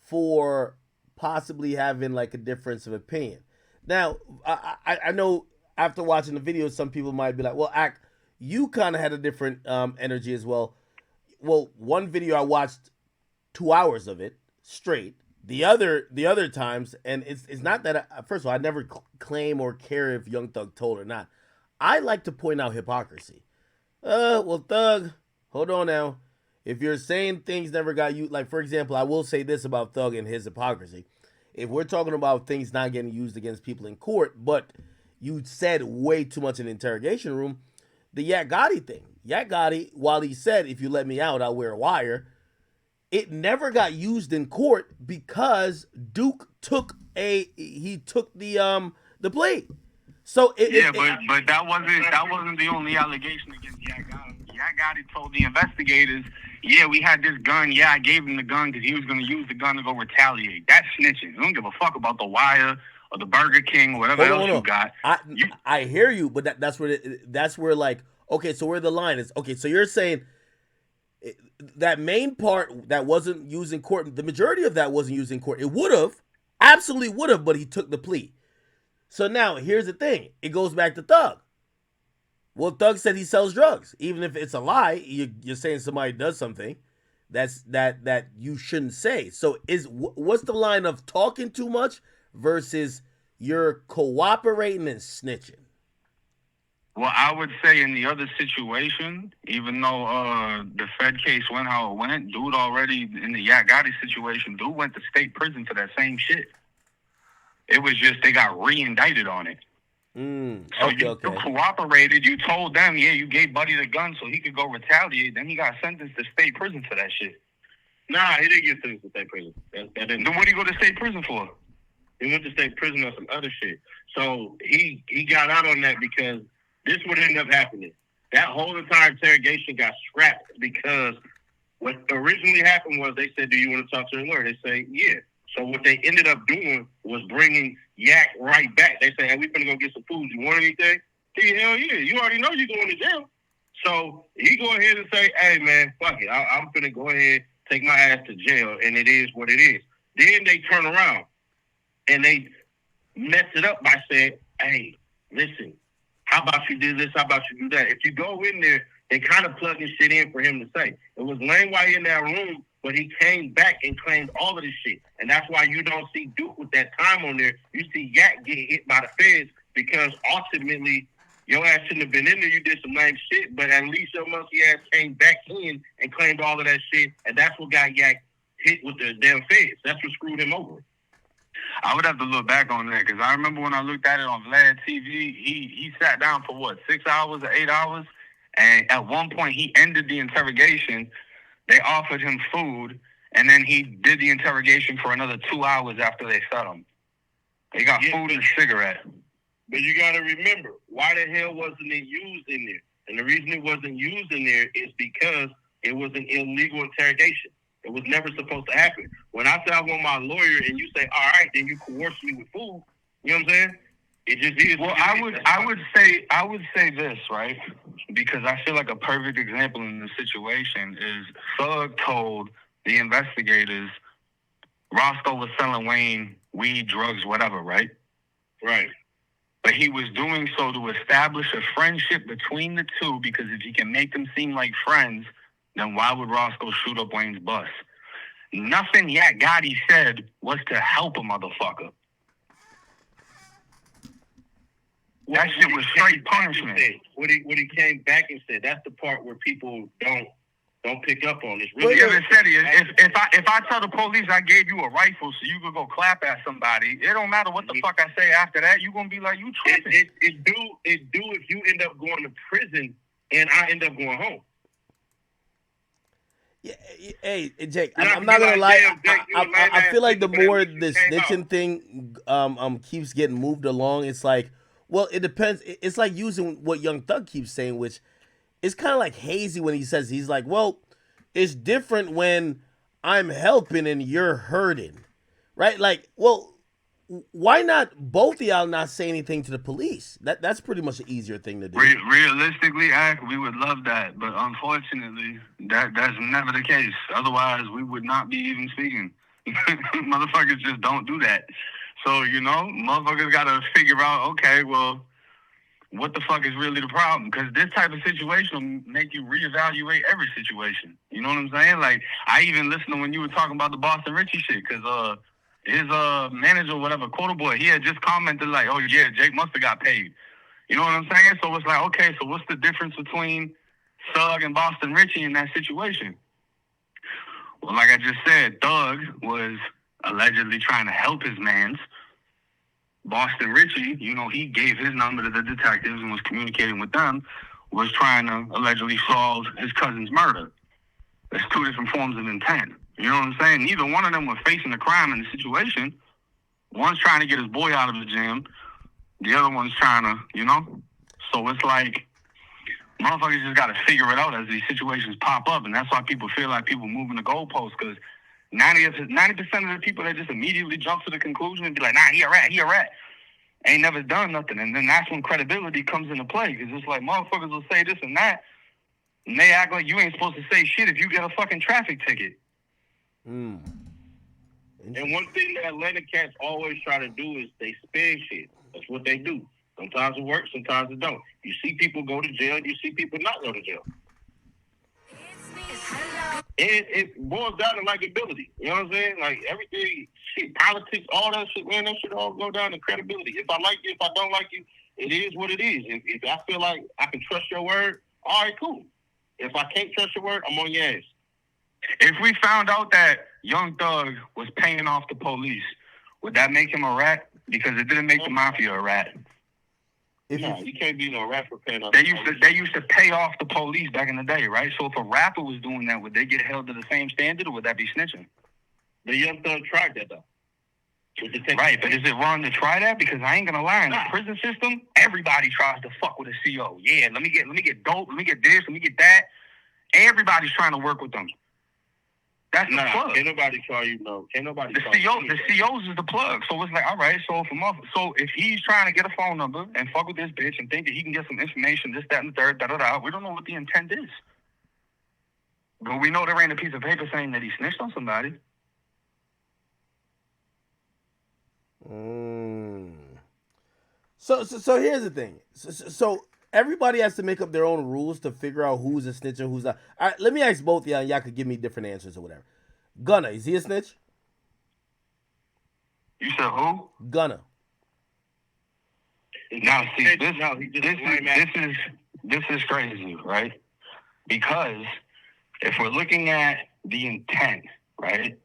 for possibly having, like, a difference of opinion. Now, I know after watching the video, some people might be like, well, Ak, you kind of had a different energy as well. Well, one video I watched 2 hours of it straight. The other times, and it's not that first of all, I never claim or care if Young Thug told or not. I like to point out hypocrisy. Well, Thug, hold on now. If you're saying things never got you, like, for example, I will say this about Thug and his hypocrisy. If we're talking about things not getting used against people in court, but you said way too much in the interrogation room, the Yak Gotti thing. Yak Gotti, while he said, if you let me out, I'll wear a wire, it never got used in court because Duke took the plea. So but that wasn't the only allegation against Yak Gotti. Yak Gotti told the investigators, yeah, we had this gun. Yeah, I gave him the gun because he was going to use the gun to go retaliate. That's snitching. I don't give a fuck about the wire or the Burger King or whatever else you got. I hear you, but that's where like, okay, so where the line is. Okay, so you're saying that main part that wasn't used in court, the majority of that wasn't used in court. It would have, absolutely would have, but he took the plea. So now here's the thing. It goes back to Thug. Well, Thug said he sells drugs. Even if it's a lie, you're saying somebody does something that you shouldn't say. So what's the line of talking too much versus you're cooperating and snitching? Well, I would say in the other situation, even though the Fed case went how it went, dude already in the Yak Gotti situation, dude went to state prison for that same shit. It was just they got re-indicted on it. So you cooperated. You told them, yeah, you gave Buddy the gun so he could go retaliate. Then he got sentenced to state prison for that shit. Nah, he didn't get sentenced to state prison. Then what did he go to state prison for? He went to state prison on some other shit. So he got out on that because this would end up happening. That whole entire interrogation got scrapped because what originally happened was they said, do you want to talk to a lawyer? They say, yeah. So what they ended up doing was bringing Yak right back. They say, hey, we finna go get some food. You want anything? Hell yeah. You already know you're going to jail. So he go ahead and say, hey, man, fuck it. I'm finna go ahead, take my ass to jail, and it is what it is. Then they turn around and they mess it up by saying, hey, listen, how about you do this? How about you do that? If you go in there and kind of plugging shit in for him to say, it was lame while in that room, but he came back and claimed all of this shit. And that's why you don't see Duke with that time on there. You see Yak get hit by the feds because ultimately Your ass shouldn't have been in there. You did some nice shit, but at least your monkey ass came back in and claimed all of that shit, and that's what got Yak hit with the damn feds. That's what screwed him over. I would have to look back on that because I remember when I looked at it on Vlad TV, he sat down for what, 6 hours or 8 hours? And at one point he ended the interrogation. They offered him food, and then he did the interrogation for another 2 hours after they fed him. He got food and a cigarette. But you got to remember, why the hell wasn't it used in there? And the reason it wasn't used in there is because it was an illegal interrogation. It was never supposed to happen. When I say I want my lawyer and you say, all right, then you coerce me with food, you know what I'm saying? It just is. Well, I would say this, right? Because I feel like a perfect example in this situation is Thug told the investigators Roscoe was selling Wayne weed, drugs, whatever, right? Right. But he was doing so to establish a friendship between the two, because if he can make them seem like friends, then why would Roscoe shoot up Wayne's bus? Nothing Yak Gotti said was to help a motherfucker. That shit was straight punishment. What he came back and said, that's the part where people don't pick up on. It's really. Yeah, Ceddy, if I tell the police I gave you a rifle so you could go clap at somebody, it don't matter what the fuck I say after that. You gonna be like, you tripping. It do if you end up going to prison and I end up going home. Yeah, hey, Jake, I'm not gonna lie. I feel like the more the snitching thing keeps getting moved along, it's like, well, it depends. It's like using what Young Thug keeps saying, which is kind of like hazy when he says, he's like, well, it's different when I'm helping and you're hurting, right? Like, well, why not both of y'all not say anything to the police? That's pretty much an easier thing to do. Realistically, we would love that, but unfortunately, that's never the case. Otherwise, we would not be even speaking. Motherfuckers just don't do that. So, motherfuckers got to figure out, okay, well, what the fuck is really the problem? Because this type of situation will make you reevaluate every situation. You know what I'm saying? Like, I even listened to when you were talking about the Boston Richie shit, because his manager or whatever, Quarter Boy, he had just commented like, oh, yeah, Jake must have got paid. You know what I'm saying? So it's like, okay, so what's the difference between Thug and Boston Richie in that situation? Well, like I just said, Thug was allegedly trying to help his mans. Boston Richie, he gave his number to the detectives and was communicating with them, was trying to allegedly solve his cousin's murder. There's two different forms of intent. You know what I'm saying? Neither one of them were facing a crime in the situation. One's trying to get his boy out of the gym. The other one's trying to, So it's like, motherfuckers just got to figure it out as these situations pop up. And that's why people feel like people moving the goalposts, because 90% of the people that just immediately jump to the conclusion and be like, nah, he a rat. Ain't never done nothing. And then that's when credibility comes into play, because it's like motherfuckers will say this and that, and they act like you ain't supposed to say shit if you get a fucking traffic ticket. And one thing that Atlanta cats always try to do is they spin shit. That's what they do. Sometimes it works, sometimes it don't. You see people go to jail, you see people not go to jail. It boils down to likability. You know what I'm saying? Like everything, shit, politics, all that shit, man, that shit all go down to credibility. If I like you, if I don't like you, it is what it is. If I feel like I can trust your word, all right, cool. If I can't trust your word, I'm on your ass. If we found out that Young Thug was paying off the police, would that make him a rat? Because it didn't make the mafia a rat. No, you can't be no rat for paying off. They used to pay off the police back in the day, right? So if a rapper was doing that, would they get held to the same standard, or would that be snitching? The Young Thug tried that though. Right, but is it wrong to try that? Because I ain't gonna lie, in the prison system, everybody tries to fuck with a CO. Yeah, let me get dope, let me get this, let me get that. Everybody's trying to work with them. That's the plug. Can't nobody call you no. Can't nobody. The COs is the plug. So it's like, all right. So if he's trying to get a phone number and fuck with this bitch and think that he can get some information, this, that, and the third, we don't know what the intent is. But we know there ain't a piece of paper saying that he snitched on somebody. So here's the thing. So everybody has to make up their own rules to figure out who's a snitch and who's not. All right, let me ask both of y'all. Y'all could give me different answers or whatever. Gunna, is he a snitch? You said who? Gunna. Now, see, this is crazy, right? Because if we're looking at the intent, right,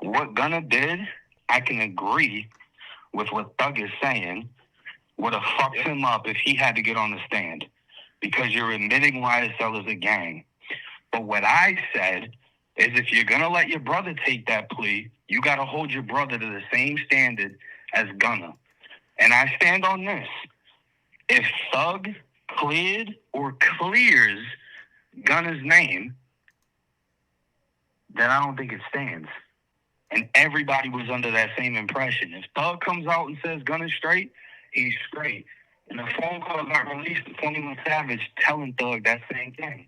what Gunna did, I can agree with what Thug is saying, would have fucked him up if he had to get on the stand, because you're admitting YSL is a gang. But what I said is, if you're going to let your brother take that plea, you got to hold your brother to the same standard as Gunna. And I stand on this. If Thug cleared or clears Gunna's name, then I don't think it stands. And everybody was under that same impression. If Thug comes out and says Gunna's straight, he's straight. And the phone call got released to 21 Savage telling Thug that same thing.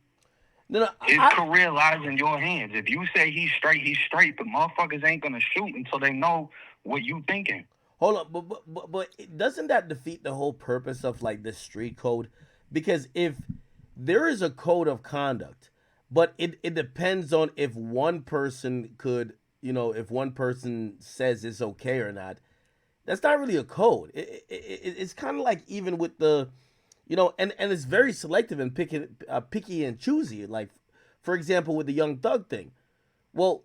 No, His career lies in your hands. If you say he's straight, but motherfuckers ain't gonna shoot until they know what you thinking. Hold on, but doesn't that defeat the whole purpose of like the street code? Because if there is a code of conduct, but it depends on if one person could, if one person says it's okay or not, that's not really a code. It's kind of like even with the, and it's very selective and picky and choosy. Like, for example, with the Young Thug thing. Well,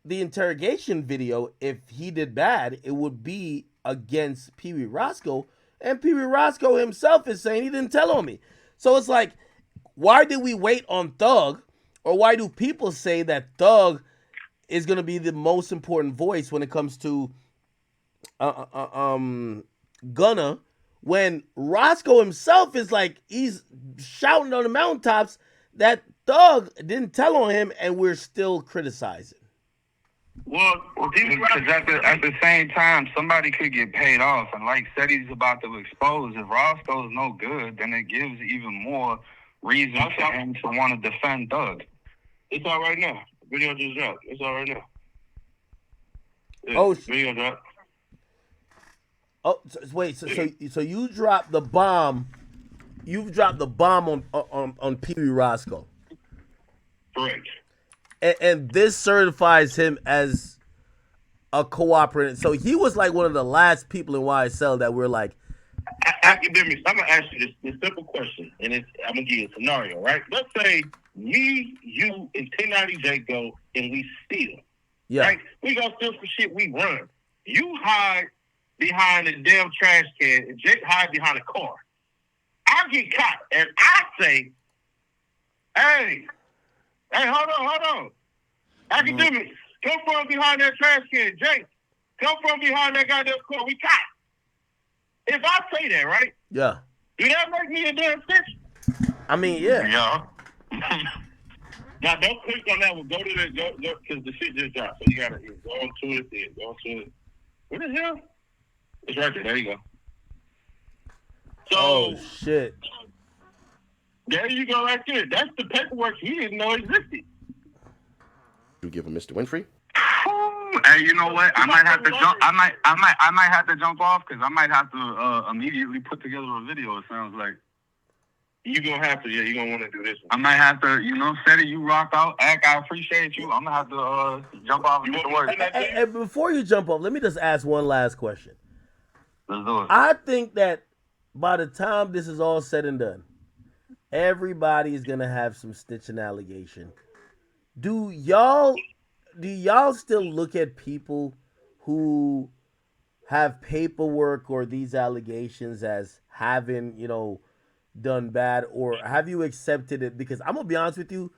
the interrogation video, if he did bad, it would be against Pee Wee Roscoe, and Pee Wee Roscoe himself is saying he didn't tell on me. So it's like, why did we wait on Thug, or why do people say that Thug is going to be the most important voice when it comes to Gunna, when Roscoe himself is like, he's shouting on the mountaintops that Thug didn't tell on him, and we're still criticizing. Well, because at the same time, somebody could get paid off, and like Ceddy's about to expose, if Roscoe's no good, then it gives even more reason for him to want to defend Thug. It's all right now. Video just dropped. It's all right now. Video dropped. Oh, wait. So you dropped the bomb. You've dropped the bomb on Pee Wee Roscoe. Correct. And this certifies him as a cooperative. So he was like one of the last people in YSL that were like, Akademiks, I'm gonna ask you this simple question, and I'm gonna give you a scenario, right? Let's say me, you, and 1090 Jake go and we steal. yeah, Right? We go steal some shit, we run. You hide behind a damn trash can, and Jake hide behind a car. I get caught, and I say, hey, hold on. Akademiks, come from behind that trash can. Jake, come from behind that goddamn car. We caught. If I say that, right? yeah. Do that make me a damn snitch? I mean, yeah. Yeah. Now, don't click on that one. Go to go because the shit just dropped. So you gotta go on to it. Then go on to it. What the hell? It's right there. There you go. So, Oh shit. there you go, right there. That's the paperwork he didn't know existed. You give him Mr. Winfrey? Hey, you know what? I might have to jump. I might have to jump off because I might have to immediately put together a video. It sounds like You're gonna have to. Yeah, you're gonna want to do this one. I might have to. Ceddy, you rock out. Ack, I appreciate you. I'm gonna have to jump off and get to work. And before you jump off, let me just ask one last question. Let's do it. I think that by the time this is all said and done, everybody is gonna have some snitching allegation. Do y'all still look at people who have paperwork or these allegations as having, done bad, or have you accepted it? Because I'm gonna be honest with you,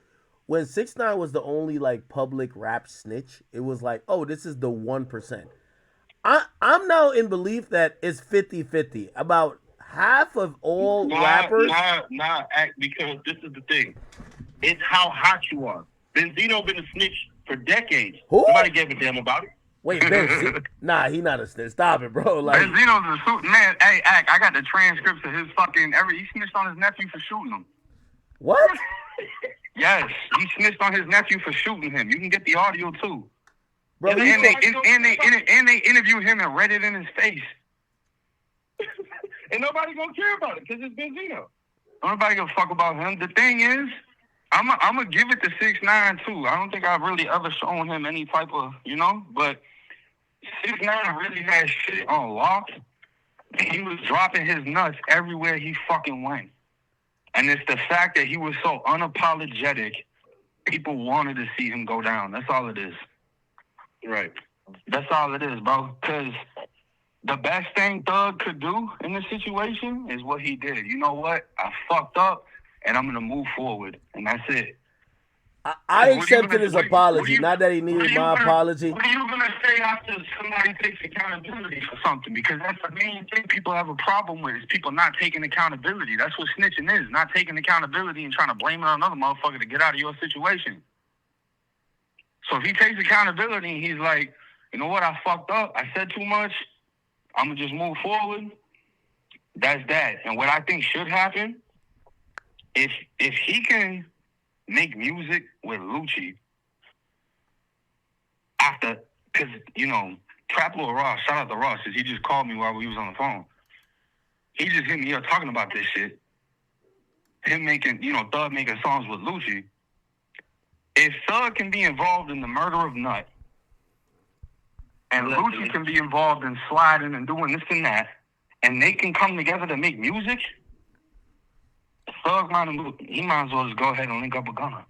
when 6ix9ine was the only like public rap snitch, it was like, oh, this is the 1%. I'm now in belief that it's 50-50. About half of all rappers. Nah, because this is the thing. It's how hot you are. Benzino been a snitch for decades. Who? Nobody gave a damn about it. Wait, Ben, nah, he not a snitch. Stop it, bro. Like, Benzino's a suit man. Hey, Ack, I got the transcripts of his fucking he snitched on his nephew for shooting him. what? Yes, he snitched on his nephew for shooting him. You can get the audio too. Bro, And they interviewed him and read it in his face. And nobody gonna care about it because it's Benzino. Nobody give a fuck about him. The thing is, I'm gonna give it to 6ix9ine too. I don't think I've really ever shown him any type of, but 6ix9ine really had shit on lock. He was dropping his nuts everywhere he fucking went. And it's the fact that he was so unapologetic, people wanted to see him go down. That's all it is. Right. That's all it is, bro. Because the best thing Thug could do in this situation is what he did. You know what? I fucked up, and I'm going to move forward. And that's it. I accepted his apology. Not that he needed my apology. What are you going to say after somebody takes accountability for something? Because that's the main thing people have a problem with is people not taking accountability. That's what snitching is, not taking accountability and trying to blame it on another motherfucker to get out of your situation. So if he takes accountability and he's like, you know what, I fucked up, I said too much, I'm going to just move forward, that's that. And what I think should happen, if he can make music with Lucci after, because, you know, Trap Lord Ross, shout out to Ross, because he just called me while we was on the phone. He just hit me up talking about this shit. Him making, you know, Thug making songs with Lucci. If Thug can be involved in the murder of Nut, and Lucci can be involved in sliding and doing this and that, and they can come together to make music, Thug might as well just go ahead and link up with Gunna.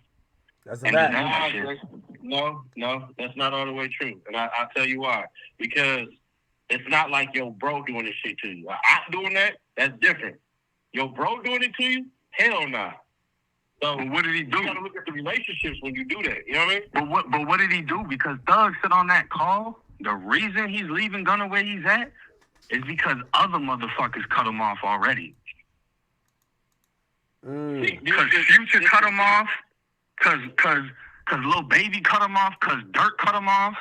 That's a fact. No, that's not all the way true. And I'll tell you why. Because it's not like your bro doing this shit to you. Like, I'm doing that, that's different. Your bro doing it to you? Hell nah. So what did he do? You gotta look at the relationships when you do that. You know what I mean? But what did he do? Because Thug said on that call, the reason he's leaving Gunna where he's at is because other motherfuckers cut him off already. Because Future cut him off, because Lil Baby cut him off, because Dirt cut him off.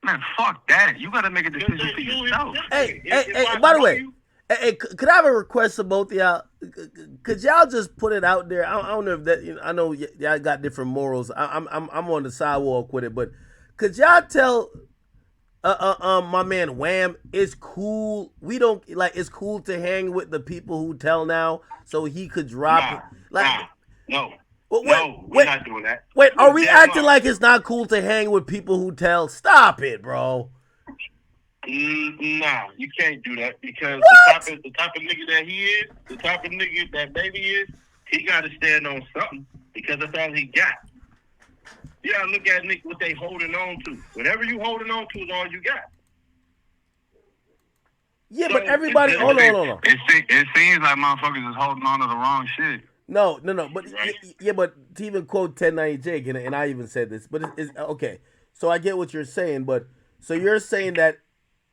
Man, fuck that. You gotta make a decision for yourself. Hey, by the way, could I have a request of both of y'all? Could y'all just put it out there? I don't know if that. You know, I know y'all got different morals. I'm on the sidewalk with it, but could y'all tell my man Wham, it's cool. We don't like. It's cool to hang with the people who tell now, so he could drop it. No, we're not doing that. Wait, are we acting like it's not cool to hang with people who tell? Stop it, bro. Nah, you can't do that because the type of nigga that he is, the type of nigga that Baby is, he got to stand on something because that's all he got. You gotta look at Nick what they holding on to. Whatever you holding on to is all you got. Yeah, but everybody, hold on. It seems like motherfuckers is holding on to the wrong shit. No, but right. Yeah, but to even quote 1090 Jake, and I even said this, but it's okay. So I get what you're saying, but so you're saying that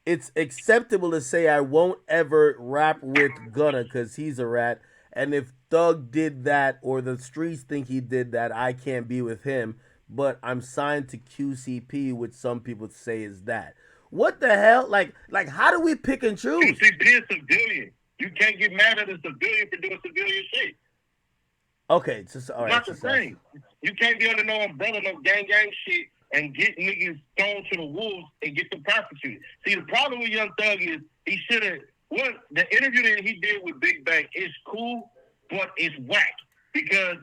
it's acceptable to say I won't ever rap with Gunna because he's a rat, and if Thug did that or the streets think he did that, I can't be with him. But I'm signed to QCP, which some people say is that. What the hell? Like how do we pick and choose? QCP is civilian. You can't get mad at a civilian for doing civilian shit. Okay, so all right. Not the same. You can't be under no umbrella, no gang shit, and get niggas thrown to the wolves and get them prosecuted. See, the problem with Young Thug is he should have. The interview that he did with Big Bang is cool, but it's whack because.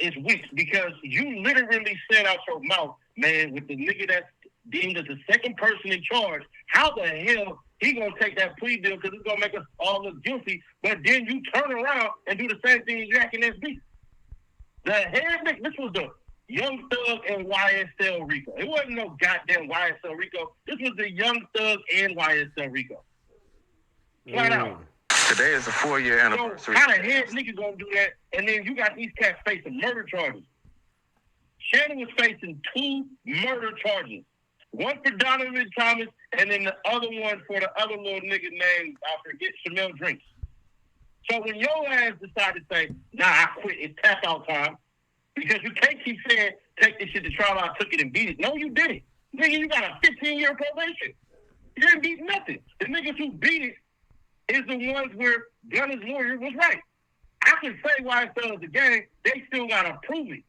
It's weak because you literally said out your mouth, man, with the nigga that's deemed as the second person in charge, how the hell he gonna take that plea deal because it's gonna make us all look guilty, but then you turn around and do the same thing as Jack and SB. The head, this was the Young Thug and YSL Rico. It wasn't no goddamn YSL Rico. This was the Young Thug and YSL Rico. Flat out. Today is the 4-year anniversary. So how the head nigga gonna do that? And then you got these cats facing murder charges. Shannon was facing 2 murder charges. One for Donovan Thomas, and then the other one for the other little nigga named, I forget, Shamel Drinks. So when your ass decided to say, nah, I quit, it's tap out time, because you can't keep saying, take this shit to trial, I took it and beat it. No, you didn't. Nigga, you got a 15-year probation. You didn't beat nothing. The niggas who beat it is the ones where Gunna's lawyer was right. I can say YSL is a gang, they still gotta prove it.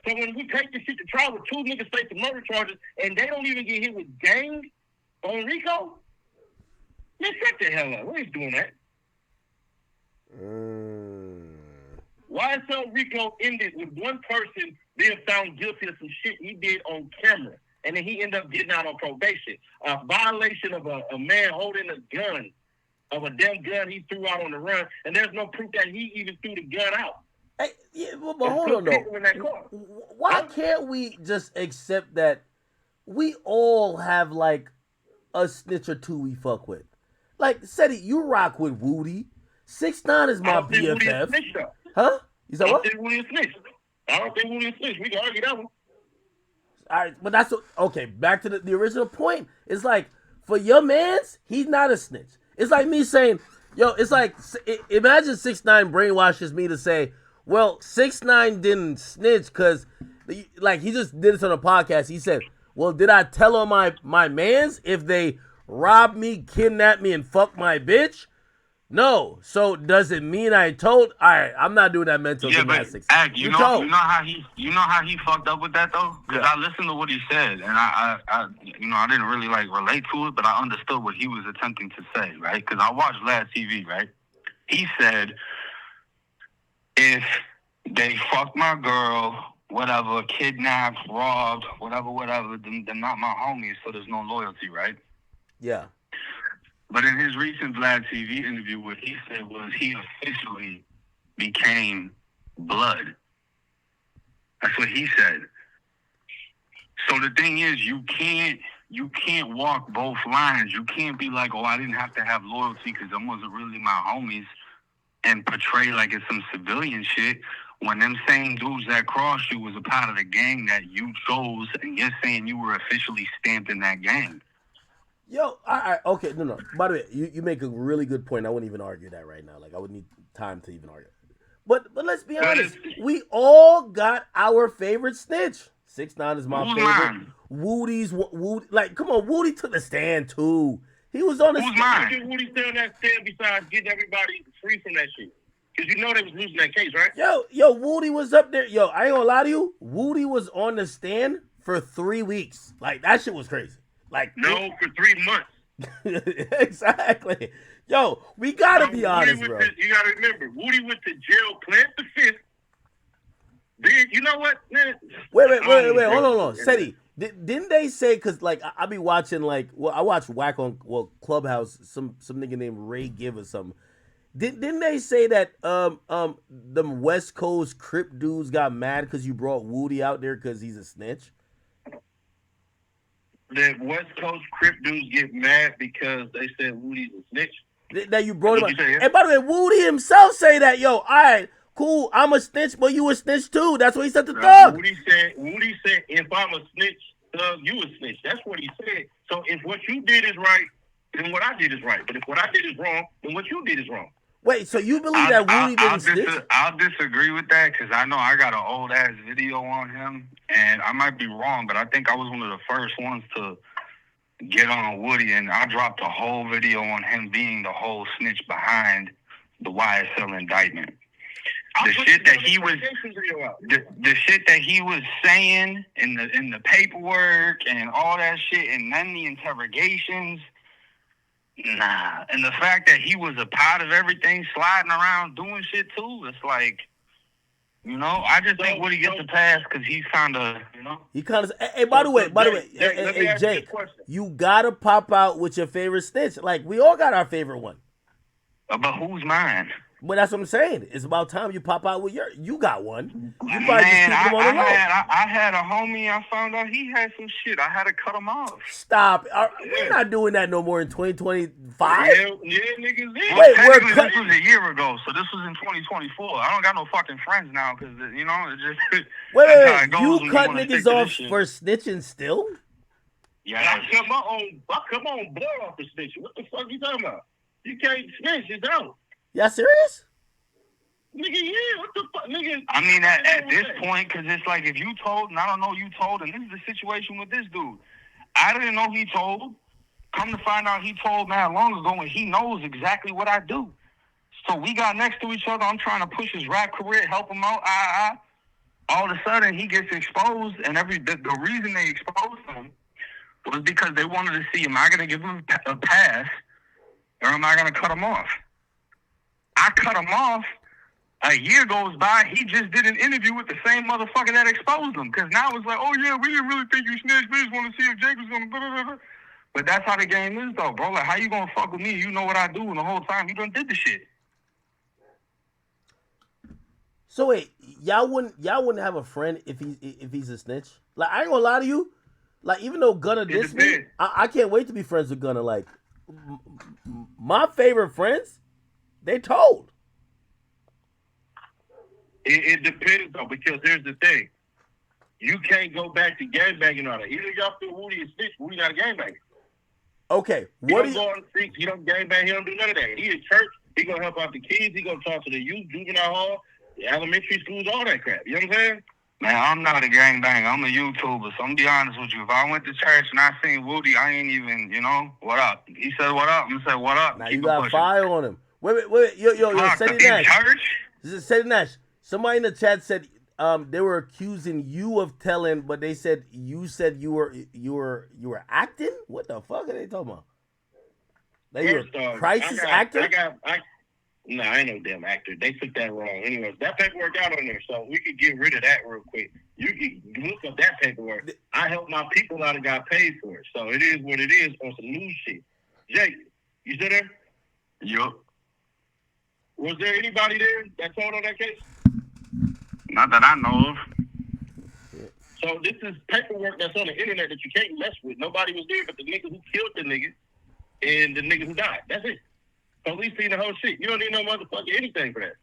So when we take this shit to trial with 2 niggas facing murder charges and they don't even get hit with gang on Rico, man, shut the hell up. We ain't doing that. YSL Rico ended with one person being found guilty of some shit he did on camera. And then he ended up getting out on probation. A violation of a man holding a gun of a damn gun he threw out on the run, and there's no proof that he even threw the gun out. Hey, yeah, but hold on though. Why can't we just accept that we all have like a snitch or two we fuck with? Like, Ceddy, you rock with Woody. 6ix9ine is my BFF. Huh? You said what? I don't think Woody is snitch. I don't think Woody is snitch. We can argue that one. All right, but that's okay. Back to the original point. It's like, for your mans, he's not a snitch. It's like me saying, yo, it's like, imagine 6ix9ine brainwashes me to say, well, 6ix9ine didn't snitch because, like, he just did this on a podcast. He said, well, did I tell on my mans if they rob me, kidnap me, and fuck my bitch? No. So does it mean I told? All right, I'm not doing that mental gymnastics. But you know how he fucked up with that though? Because I listened to what he said, and I didn't really like relate to it, but I understood what he was attempting to say, right? Because I watched Vlad TV, right? He said, if they fuck my girl, whatever, kidnapped, robbed, whatever, then they're not my homies, so there's no loyalty, right? Yeah. But in his recent Vlad TV interview, what he said was he officially became blood. That's what he said. So the thing is, you can't walk both lines. You can't be like, oh, I didn't have to have loyalty because them wasn't really my homies, and portray like it's some civilian shit when them same dudes that crossed you was a part of the gang that you chose, and you're saying you were officially stamped in that gang. Yo, okay, no. By the way, you make a really good point. I wouldn't even argue that right now. Like, I would need time to even argue. But let's be honest. We all got our favorite snitch. 6ix9ine is my favorite. Woody's Woody. Like, come on, Woody took the stand too. He was on the stand. Why did Woody stay on that stand besides getting everybody free from that shit? Because you know they was losing that case, right? Yo, Woody was up there. Yo, I ain't gonna lie to you. Woody was on the stand for 3 weeks. Like, that shit was crazy. Like, no, for 3 months. Exactly. Yo, we gotta be honest, bro. You gotta remember, Woody went to jail, plant the fifth. You know what, man? Wait, hold on. Ceddy, didn't they say, because, like, I be watching, like, well, I watch Wack on Clubhouse, some nigga named Ray Give or something. Didn't they say that them West Coast Crip dudes got mad because you brought Woody out there because he's a snitch? That West Coast Crip dudes get mad because they said Woody's a snitch? That you brought him out. And by the way, Woody himself say that, yo, all right, cool, I'm a snitch, but you a snitch too. That's what he said to Thug. Woody said, if I'm a snitch, Thug, you a snitch. That's what he said. So if what you did is right, then what I did is right. But if what I did is wrong, then what you did is wrong. Wait, so you believe that Woody didn't snitch? I'll disagree with that because I know I got an old ass video on him, and I might be wrong, but I think I was one of the first ones to get on Woody, and I dropped a whole video on him being the whole snitch behind the YSL indictment. The shit that he was saying in the paperwork and all that shit, and then the interrogations. Nah, and the fact that he was a part of everything, sliding around, doing shit too, it's like, you know, I just think Woody gets a pass because he's kind of, you know. He kind of. Hey, by the way, hey, Jake, you gotta pop out with your favorite snitch. Like, we all got our favorite one. But who's mine? But that's what I'm saying. It's about time you pop out with you got one. You probably Man, just keep him on the low. I had a homie. I found out he had some shit. I had to cut him off. Stop. We're not doing that no more in 2025. Yeah, niggas. Wait, this was a year ago, so this was in 2024. I don't got no fucking friends now because, you know, it just. Wait. You cut niggas off for snitching still? Yeah, I cut my own boy off for snitching. What the fuck you talking about? You can't snitch. It's out. Y'all serious? Nigga, yeah, what the fuck, nigga? I mean, at this point, because it's like, if you told, and I don't know you told, and this is the situation with this dude. I didn't know he told. Come to find out he told mad long ago, and he knows exactly what I do. So we got next to each other. I'm trying to push his rap career, help him out. All of a sudden, he gets exposed, and the reason they exposed him was because they wanted to see, am I going to give him a pass, or am I going to cut him off? I cut him off. A year goes by. He just did an interview with the same motherfucker that exposed him. Because now it's like, oh, yeah, we didn't really think you snitched. We just want to see if Jake was going to... But that's how the game is, though, bro. Like, how you gonna fuck with me? You know what I do, and the whole time you done did the shit. So wait, y'all wouldn't have a friend if he's a snitch? Like, I ain't gonna lie to you. Like, even though Gunna dissed me, I can't wait to be friends with Gunna. Like, my favorite friends, they told. It depends, though, because here's the thing. You can't go back to gangbanging on it. Either y'all feel Woody is snitch, Woody not a gangbanger. Okay, He don't go on the streets, he don't gangbang, he don't do none of that. He in church, he gonna help out the kids, he gonna talk to the youth, juvenile hall, the elementary schools, all that crap. You know what I'm saying? Man, I'm not a gangbanger. I'm a YouTuber. So I'm gonna be honest with you. If I went to church and I seen Woody, I ain't even, what up? He said, what up? I'm gonna say, what up? Now you got fire on him. Wait. Yo, Ceddy Nash. This is Ceddy Nash. Somebody in the chat said they were accusing you of telling, but they said you were acting? What the fuck are they talking about? That you were crisis actor? No, I ain't no damn actor. They took that wrong. Anyways, that paperwork out on there, so we could get rid of that real quick. You can look up that paperwork. I helped my people out and got paid for it. So it is what it is on some news shit. Jake, you still there? Yup. Was there anybody there that told on that case? Not that I know of. So this is paperwork that's on the internet that you can't mess with. Nobody was there but the nigga who killed the nigga and the nigga who died. That's it. Police seen the whole shit. You don't need no motherfucking anything for that.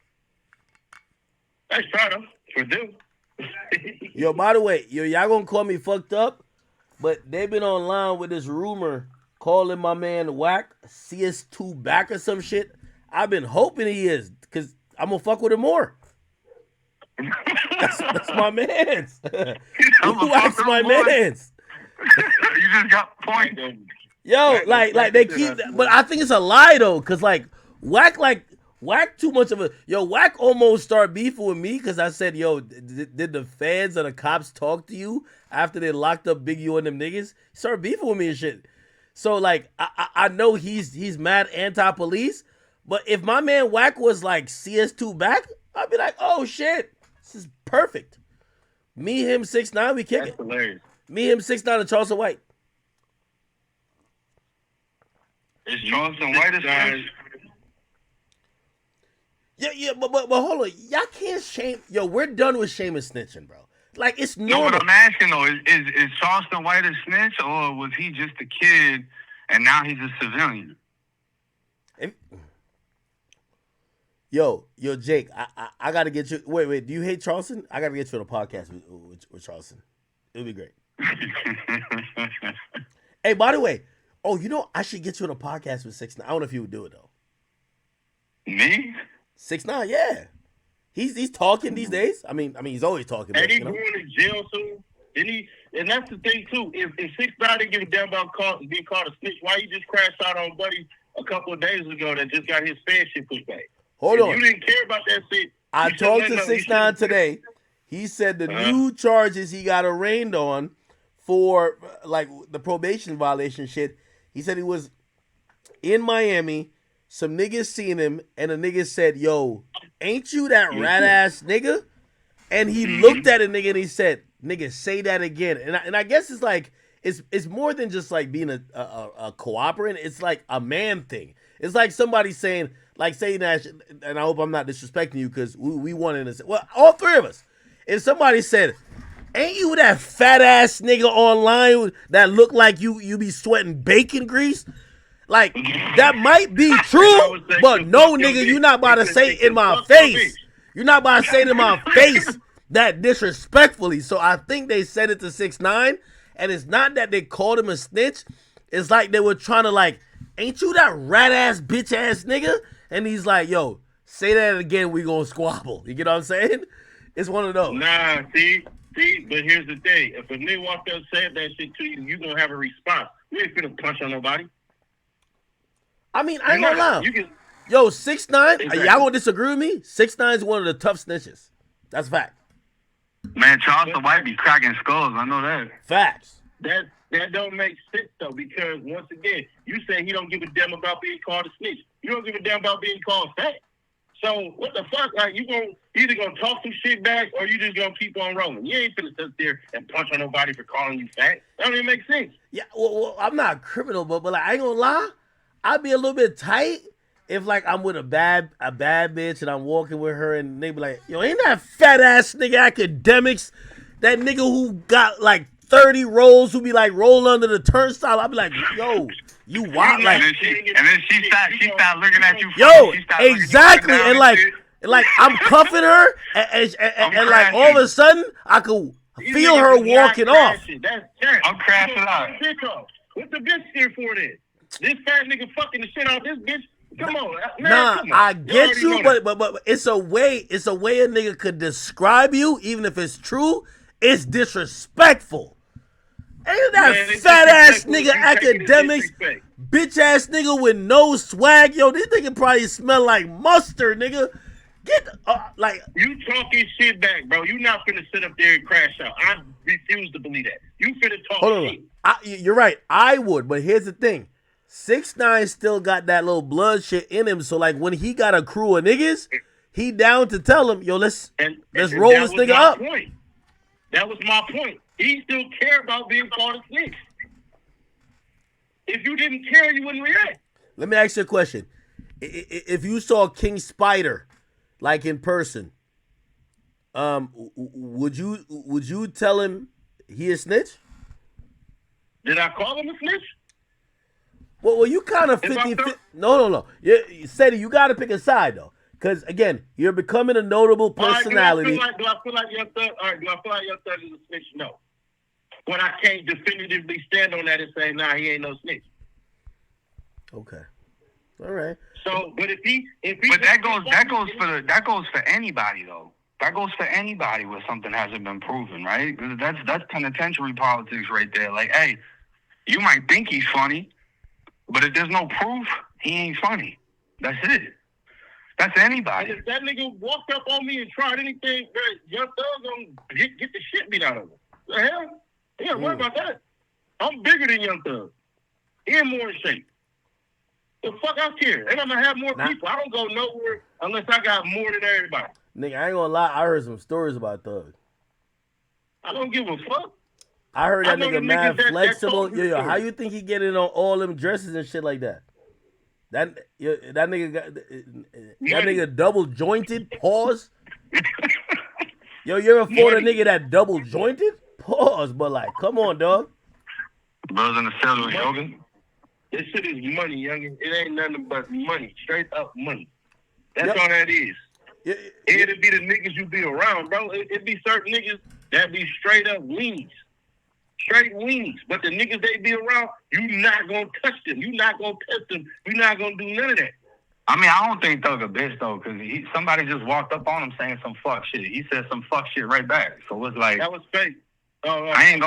That's try them for them. Yo, by the way, y'all gonna call me fucked up, but they've been online with this rumor calling my man Wack CS2 back or some shit. I've been hoping he is, because I'm gonna fuck with him more. That's my man's. Wack's my man's. You just got point. Yo, like they keep, but I think it's a lie though, cause Wack too much of a Wack almost start beefing with me because I said, did the feds or the cops talk to you after they locked up Big U and them niggas? He started beefing with me and shit. So I know he's mad anti-police, but if my man Wack was like CS2 back, I'd be like, oh shit, this is perfect. Me, him, 6ix9ine, we kick it. Hilarious. Me, him, 6ix9ine, and Charleston White. Is Charleston White a snitch? Yeah, but hold on. Y'all can't shame. We're done with shaming snitching, bro. Like, it's normal. No, but I'm asking, though, is Charleston White a snitch, or was he just a kid, and now he's a civilian? Jake, I got to get you. Wait, do you hate Charleston? I got to get you on a podcast with Charleston. It would be great. Hey, by the way, I should get you on a podcast with 6ix9ine. I don't know if you would do it, though. Me? 6ix9ine, yeah. He's talking these days. I mean, he's always talking. And he's going to jail soon. And that's the thing, too. If 6ix9ine didn't give a damn about being called a snitch, why he just crashed out on Buddy a couple of days ago that just got his fan shit pushed back? Hold on. You didn't care about that shit. I talked to 6ix9ine today. He said the new charges he got arraigned on for, the probation violation shit. He said he was in Miami. Some niggas seen him, and a nigga said, yo, ain't you that rat-ass nigga? And he looked at a nigga, and he said, nigga, say that again. And I guess it's like, it's more than just, being a cooperant. It's like a man thing. It's like somebody saying, Ceddy Nash, and I hope I'm not disrespecting you, because we wanted to say, well, all three of us. If somebody said, ain't you that fat-ass nigga online that look like you be sweating bacon grease? That might be true, but no, nigga, you're not about to say it in my face. You're not about to say it in my face that disrespectfully. So I think they said it to 6ix9ine, and it's not that they called him a snitch. It's like they were trying to ain't you that rat-ass, bitch-ass nigga? And he's like, yo, say that again, we gonna squabble. You get what I'm saying? It's one of those. Nah, see, but here's the thing. If a nigga walked up and said that shit to you, you gonna have a response. You ain't finna punch on nobody. I mean, I ain't gonna lie. 6ix9ine, y'all gonna disagree with me? 6ix9ine's one of the tough snitches. That's a fact. Man, Charleston White be cracking skulls. I know that. Facts. That don't make sense, though, because, once again, you say he don't give a damn about being called a snitch. You don't give a damn about being called fat. So what the fuck? Like you either gonna talk some shit back or you just gonna keep on rolling. You ain't finna sit there and punch on nobody for calling you fat. That don't even make sense. Yeah, well, I'm not a criminal, but like I ain't gonna lie, I'd be a little bit tight if like I'm with a bad bitch and I'm walking with her and they be like, yo, ain't that fat ass nigga Akademiks, that nigga who got like 30 rolls who be like rolling under the turnstile? I'd be like, yo, you wild, like, and then she start looking at you. Yo, exactly, and like I'm cuffing her, and like all of a sudden I could feel her walking off. I'm crashing out. What's the bitch here for then? This fat nigga fucking the shit out this bitch. Come on, man, nah, come on. I get you, but it's a way a nigga could describe you, even if it's true. It's disrespectful. Ain't that fat ass nigga Akademiks, bitch ass nigga with no swag? Yo, this nigga probably smell like mustard, nigga. Get like you talking shit back, bro. You not finna sit up there and crash out. I refuse to believe that. You finna talk shit. You're right. I would, but here's the thing: 6ix9ine still got that little blood shit in him. So like when he got a crew of niggas, he down to tell him, yo, let's roll this nigga up. Point. That was my point. He still care about being called a snitch. If you didn't care, you wouldn't react. Let me ask you a question. If you saw King Spider, like in person, would you tell him he a snitch? Did I call him a snitch? Well, you kind of 50-50. No. Ceddy, you got to pick a side, though. Because, again, you're becoming a notable personality. Right, do I feel like Young Thug? All right, do I feel like Young Thug is a snitch? No. But I can't definitively stand on that and say, nah, he ain't no snitch. Okay. All right. So, but if he but that goes for anybody though. That goes for anybody where something hasn't been proven, right? That's penitentiary politics right there. Like, hey, you might think he's funny, but if there's no proof, he ain't funny. That's it. That's anybody. And if that nigga walked up on me and tried anything, Young Thug gonna get the shit beat out of him. The hell? Yeah, worry about that. I'm bigger than Young Thug. He in more in shape. The fuck out here. They're gonna have more people. I don't go nowhere unless I got more than everybody. Nigga, I ain't gonna lie. I heard some stories about Thug. I don't give a fuck. I heard that nigga mad flexible. Yo, how you think he get in on all them dresses and shit like that? That nigga double jointed. Pause. Yo, you ever fought a nigga that double jointed? Pause. But like, come on, dog. Brothers in the cell with yoga. This shit is money, youngin. It ain't nothing but money. Straight up money. That's all that is. It'd be the niggas you be around, bro. It'd be certain niggas that be straight up weenies. Straight weenies. But the niggas they be around, you not gonna touch them. You not gonna test them. You not gonna do none of that. I mean, I don't think Thug a bitch, though, because somebody just walked up on him saying some fuck shit. He said some fuck shit right back. So it's like... That was fake. I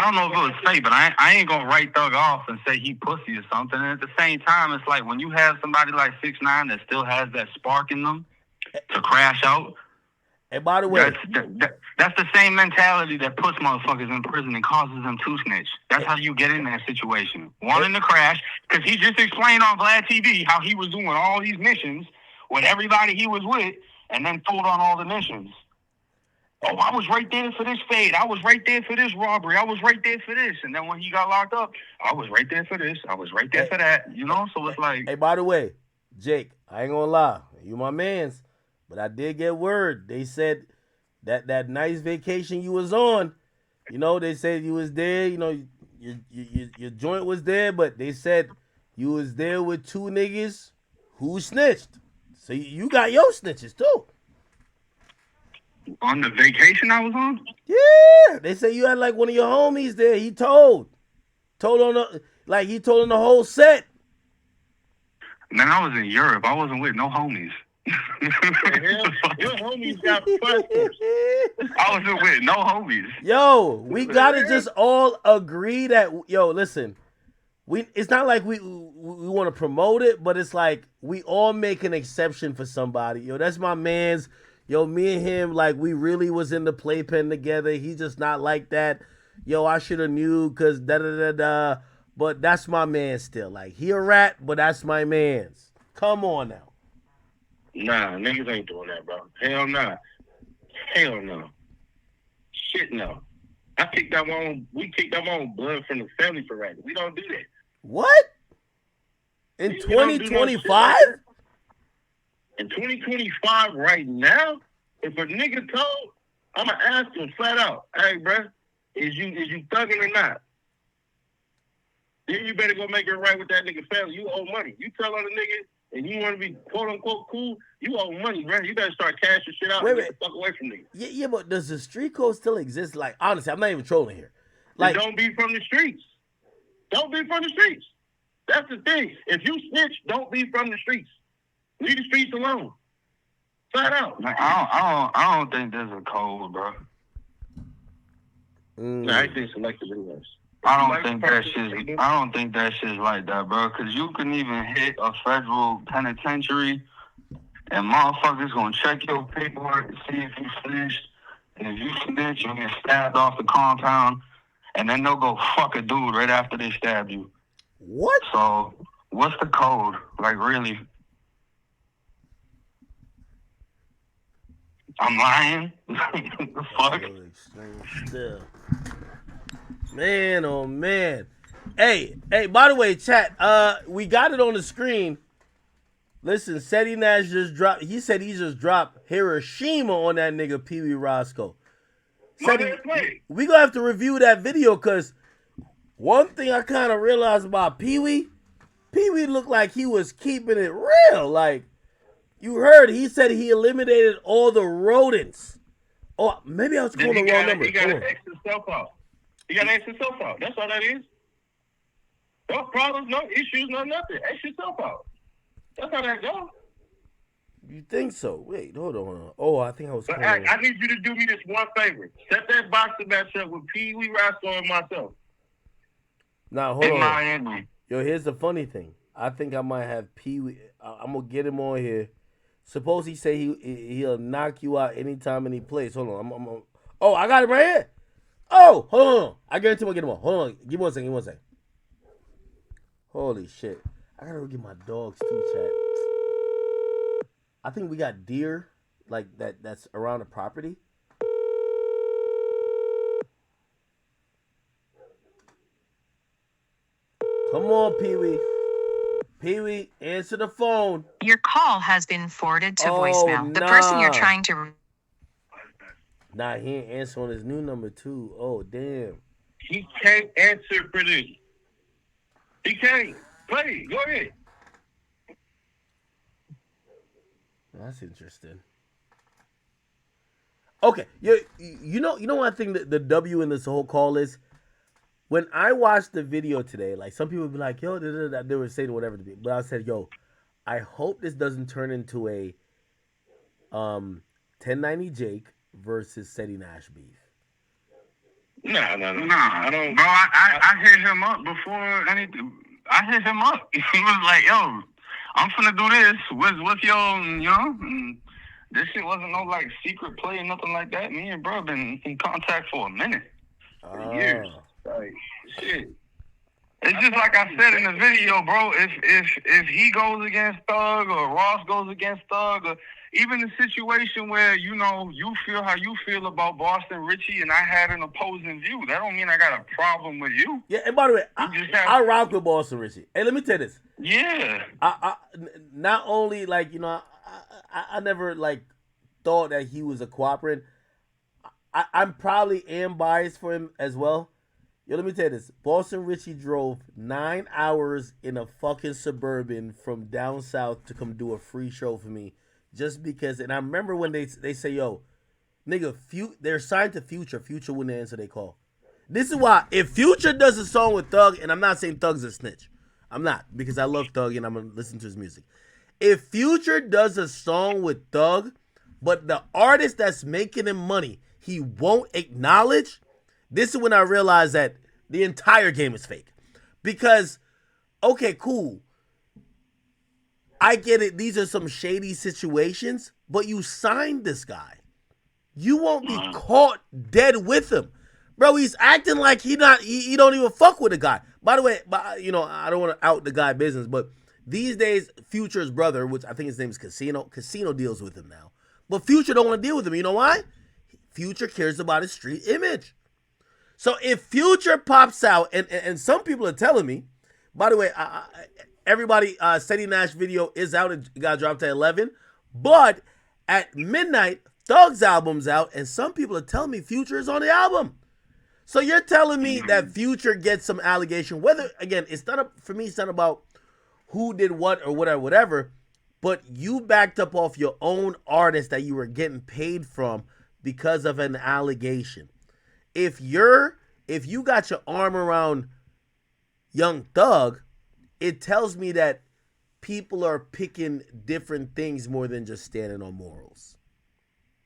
don't know if it was fake, but I ain't gonna write Thug off and say he pussy or something. And at the same time, it's like when you have somebody like 6ix9ine that still has that spark in them to crash out. And by the way, that's the same mentality that puts motherfuckers in prison and causes them to snitch. That's how you get in that situation. Wanting to crash, because he just explained on Vlad TV how he was doing all these missions with everybody he was with, and then pulled on all the missions. Oh, I was right there for this fade. I was right there for this robbery. I was right there for this. And then when he got locked up, I was right there for this. I was right there for that. You know? So it's like... Hey, by the way, Jake, I ain't gonna lie. You my mans. But I did get word. They said that nice vacation you was on, you know, they said you was there, you know, your joint was there, but they said you was there with two niggas who snitched. So you got your snitches too. On the vacation I was on? Yeah. They say you had like one of your homies there. He told on the whole set. Man, I was in Europe. I wasn't with no homies. Your homies got passports. I wasn't with no homies. Yo, we gotta just all agree that listen. It's not like we want to promote it, but it's like we all make an exception for somebody. Yo, that's my man's. Yo, me and him, like, we really was in the playpen together. He just not like that. Yo, I should have knew because da-da-da-da. But that's my man still. Like, he a rat, but that's my man's. Come on now. Nah, niggas ain't doing that, bro. Hell nah. Hell no. Shit no. We kicked our own blood from the family for right. We don't do that. What? In 2025? In 2025 right now, if a nigga told, I'ma ask him flat out, hey bro, is you thugging or not? Then you better go make it right with that nigga family. You owe money. You tell on the nigga and you want to be quote unquote cool, you owe money, bro. You better start cashing shit out and get the fuck away from niggas. Yeah, but does the street code still exist? Like, honestly, I'm not even trolling here. Like, don't be from the streets. Don't be from the streets. That's the thing. If you snitch, don't be from the streets. Leave the streets alone. Flat out. I don't think there's a code, bro. No, I think selective anyways. I don't think that shit's like that, bro. Cause you can even hit a federal penitentiary, and motherfuckers gonna check your paperwork to see if you snitched. And if you snitch, you get stabbed off the compound, and then they'll go fuck a dude right after they stab you. What? So, what's the code? Like, really? I'm lying? The fuck? Still. Man, oh man. Hey, by the way, chat, we got it on the screen. Listen, Ceddy Nash just dropped, he said he just dropped Hiroshima on that nigga Pee Wee Roscoe. Ceddy, we gonna have to review that video, because one thing I kind of realized about Pee Wee looked like he was keeping it real. Like, you heard, he said he eliminated all the rodents. Oh, maybe I was calling the wrong number. He got to X himself out. You got to X yourself out. That's all that is. No problems, no issues, no nothing. X yourself out. That's how that goes. You think so? Wait, hold on. Oh, I think I was. But I need you to do me this one favor. Set that boxing match up with Pee Wee Roscoe and myself. Now, hold on. Miami. Yo, here's the funny thing. I think I might have Pee Wee. I'm going to get him on here. Suppose he say he'll knock you out anytime, any place. Hold on. Oh, I got him right here. Oh, hold on. I guarantee I'm going to get him on. Hold on. Give me 1 second. Holy shit. I got to go get my dogs too, chat. I think we got deer like that's around the property. Come on, Pee Wee. Pee Wee, answer the phone. Your call has been forwarded to voicemail. The person you're trying to... Nah, he ain't answer on his new number, too. Oh, damn. He can't answer for this. He can't. Play. Go ahead. That's interesting. Okay. You know what I think the W in this whole call is? When I watched the video today, like, some people would be like, yo, they were saying whatever to me. But I said, yo, I hope this doesn't turn into a 1090 Jake versus Ceddy Nash beef. No. I don't. Bro, I hit him up before anything. I hit him up. He was like, yo, I'm finna do this. What's your, you know? And this shit wasn't no, like, secret play or nothing like that. Me and bro been in contact for a minute. For years. Like, shit. It's just like I said in the video, bro. If he goes against Thug or Ross goes against Thug, or even the situation where, you know, you feel how you feel about Boston Richie and I had an opposing view, that don't mean I got a problem with you. Yeah, and by the way, I rock with Boston Richie. Hey, let me tell you this. Yeah. I not only, like, you know, I never, like, thought that he was a cooperative. I'm probably am biased for him as well. Yo, let me tell you this. Boston Richie drove 9 hours in a fucking Suburban from down south to come do a free show for me. Just because, and I remember when they say, yo, nigga, they're signed to Future. Future wouldn't answer their call. This is why, if Future does a song with Thug, and I'm not saying Thug's a snitch. I'm not, because I love Thug and I'm going to listen to his music. If Future does a song with Thug, but the artist that's making him money, he won't acknowledge, this is when I realized that the entire game is fake. Because, okay, cool. I get it. These are some shady situations, but you signed this guy. You won't be caught dead with him. Bro, he's acting like he don't even fuck with the guy. By the way, you know, I don't want to out the guy business, but These days, Future's brother, which I think his name is Casino deals with him now. But Future don't want to deal with him. You know why? Future cares about his street image. So if Future pops out, and some people are telling me, by the way, everybody, Ceddy Nash video is out. It got dropped at 11. But at midnight, Thug's album's out, and some people are telling me Future is on the album. So you're telling me that Future gets some allegation, whether, again, it's not for me, it's not about who did what or whatever, but you backed up off your own artist that you were getting paid from because of an allegation. If you got your arm around Young Thug, it tells me that people are picking different things more than just standing on morals.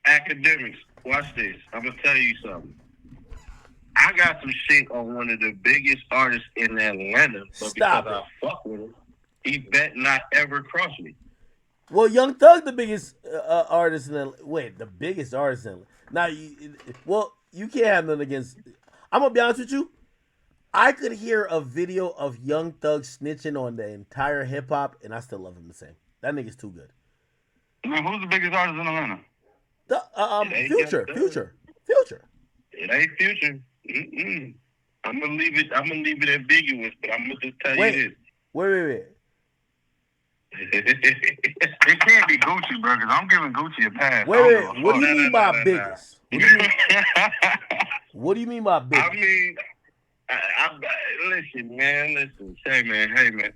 Academics, watch this. I'm gonna tell you something. I got some shit on one of the biggest artists in Atlanta, but because I fuck with him, he bet not ever cross me. Well, Young Thug, the biggest artist in Atlanta. Wait, the biggest artist in Atlanta. Now, you can't have nothing against. I'm gonna be honest with you. I could hear a video of Young Thug snitching on the entire hip hop, and I still love him the same. That nigga's too good. Man, who's the biggest artist in Atlanta? Future. It ain't Future. I'm gonna leave it ambiguous, but I'm gonna just tell you this. Wait. It can't be Gucci, bro, because I'm giving Gucci a pass. Wait. What do you mean by biggest? What do you mean by biggest? I mean, listen. Say man.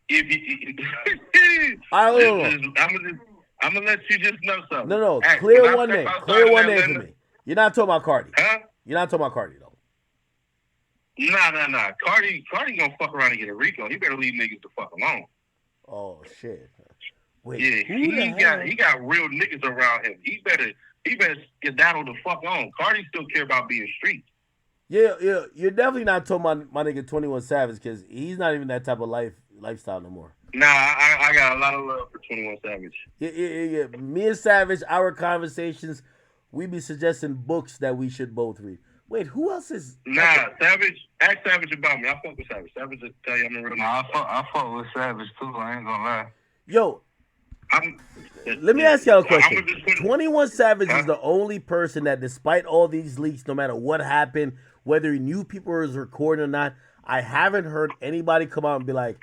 If you, I'm gonna let you just know something. No. Clear one name for me. You're not talking about Cardi. Huh? You're not talking about Cardi, though. Nah. Cardi gonna fuck around and get a Rico. He better leave niggas the fuck alone. Oh shit. Wait. Yeah, he got real niggas around him. He better skedaddle the fuck on. Cardi still care about being street. Yeah. You're definitely not talking about my nigga 21 Savage, because he's not even that type of lifestyle no more. Nah, I got a lot of love for 21 Savage. Yeah. Me and Savage, our conversations, we be suggesting books that we should both read. Wait, who else is? Nah, Savage. Ask Savage about me. I fuck with Savage. Savage will tell you I'm a real. Nah, I fuck with Savage too. I ain't gonna lie. Yo, let me ask y'all a question. 21 Savage is the only person that, despite all these leaks, no matter what happened, whether he knew people was recording or not, I haven't heard anybody come out and be like,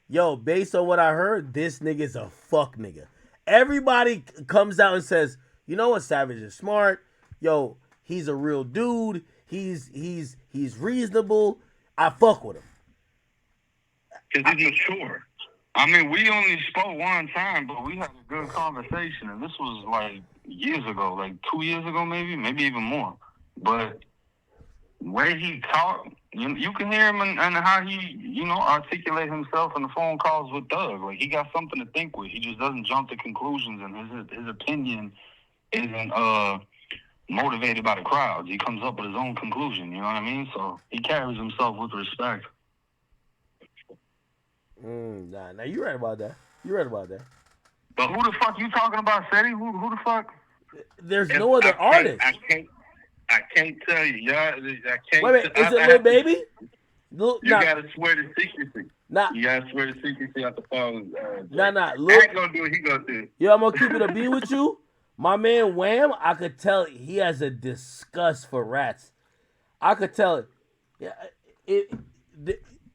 yo, based on what I heard, this nigga's a fuck nigga. Everybody comes out and says, you know what, Savage is smart. Yo, he's a real dude. He's reasonable. I fuck with him. Because he's mature. I mean, we only spoke one time, but we had a good conversation, and this was like years ago, like 2 years ago, maybe even more. But the way he talked, you can hear him and how he, articulate himself in the phone calls with Doug. Like, he got something to think with. He just doesn't jump to conclusions, and his opinion isn't motivated by the crowds. He comes up with his own conclusion, you know what I mean? So he carries himself with respect. Nah, you're right about that. But who the fuck you talking about, Ceddy? Who the fuck? There's no other artist. I can't tell you, y'all. I can't. Wait, is it Lil Baby? You gotta swear to secrecy. Nah. You gotta swear to secrecy out the phone. Nah. I ain't gonna do it. He gonna do it. Yo, I'm gonna keep it a beat with you. My man Wham, I could tell he has a disgust for rats. I could tell it. Yeah, it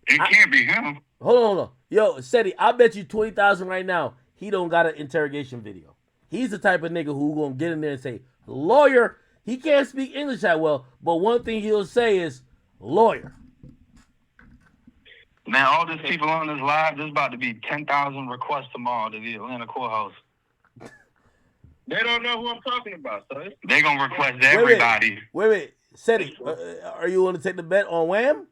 can't be him. Hold on. Yo, Ceddy, I bet you 20,000 right now he don't got an interrogation video. He's the type of nigga who gonna get in there and say, lawyer. He can't speak English that well, but one thing he'll say is, lawyer. Man, all these people on this live, there's about to be 10,000 requests tomorrow to the Atlanta courthouse. They don't know who I'm talking about, so they gonna request everybody. Wait. Ceddy, are you going to take the bet on Wham?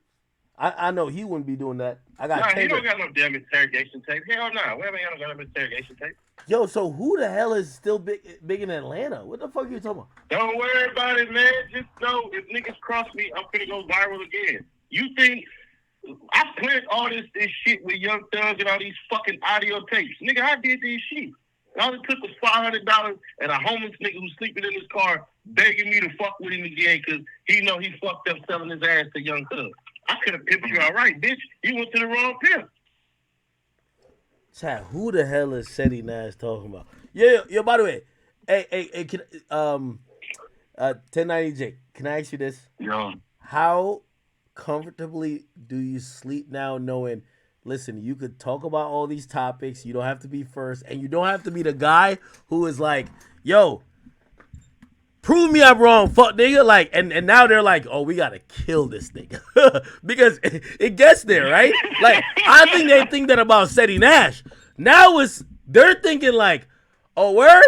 I know he wouldn't be doing that. He don't got no damn interrogation tape. Hell no. Wham ain't got no interrogation tape. Yo, so who the hell is still big in Atlanta? What the fuck are you talking about? Don't worry about it, man. Just know if niggas cross me, I'm gonna go viral again. You think I planned all this shit with Young Thug and all these fucking audio tapes? Nigga, I did this shit. All it took was $500 and a homeless nigga who's sleeping in his car begging me to fuck with him again because he know he fucked up selling his ass to Young Thug. I could have pimped you all right, bitch. You went to the wrong pimp. Chat, who the hell is Ceddy Nash talking about? Yo, by the way, hey, can, 1090 Jake, can I ask you this? Yo. How comfortably do you sleep now knowing, listen, you could talk about all these topics, you don't have to be first, and you don't have to be the guy who is like, yo, prove me I'm wrong, fuck nigga, like, and now they're like, oh, we gotta kill this nigga. Because it gets there, right? Like, I think they think that about Ceddy Nash. Now they're thinking like, oh, word?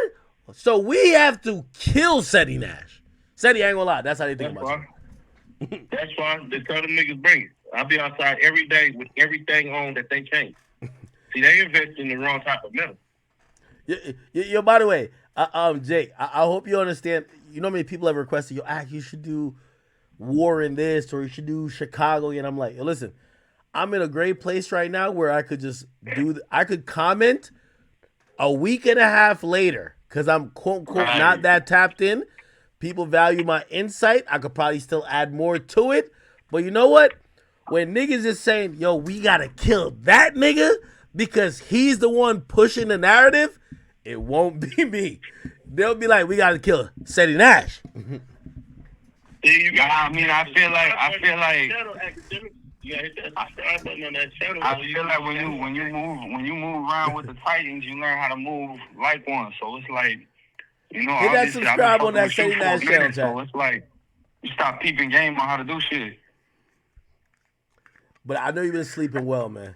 So we have to kill Ceddy Nash. Ceddy, I ain't gonna lie, that's how they think about it. That's why they tell them niggas bring it. I'll be outside every day with everything on that they can't. See, they invest in the wrong type of metal. Yo, by the way, Jake, I hope you understand. You know how many people have requested, yo, you should do War in this, or you should do Chicago. And I'm like, yo, listen, I'm in a great place right now where I could just I could comment a week and a half later because I'm quote unquote not that tapped in. People value my insight. I could probably still add more to it. But you know what? When niggas is saying, yo, we gotta kill that nigga because he's the one pushing the narrative, it won't be me. They'll be like, we gotta kill Ceddy Nash. I mean, I feel like I feel like when you move around with the Titans, you learn how to move like one. So it's like, you know, hit that subscribe on that Ceddy Nash channel, so it's like you stop peeping game on how to do shit. But I know you've been sleeping well, man.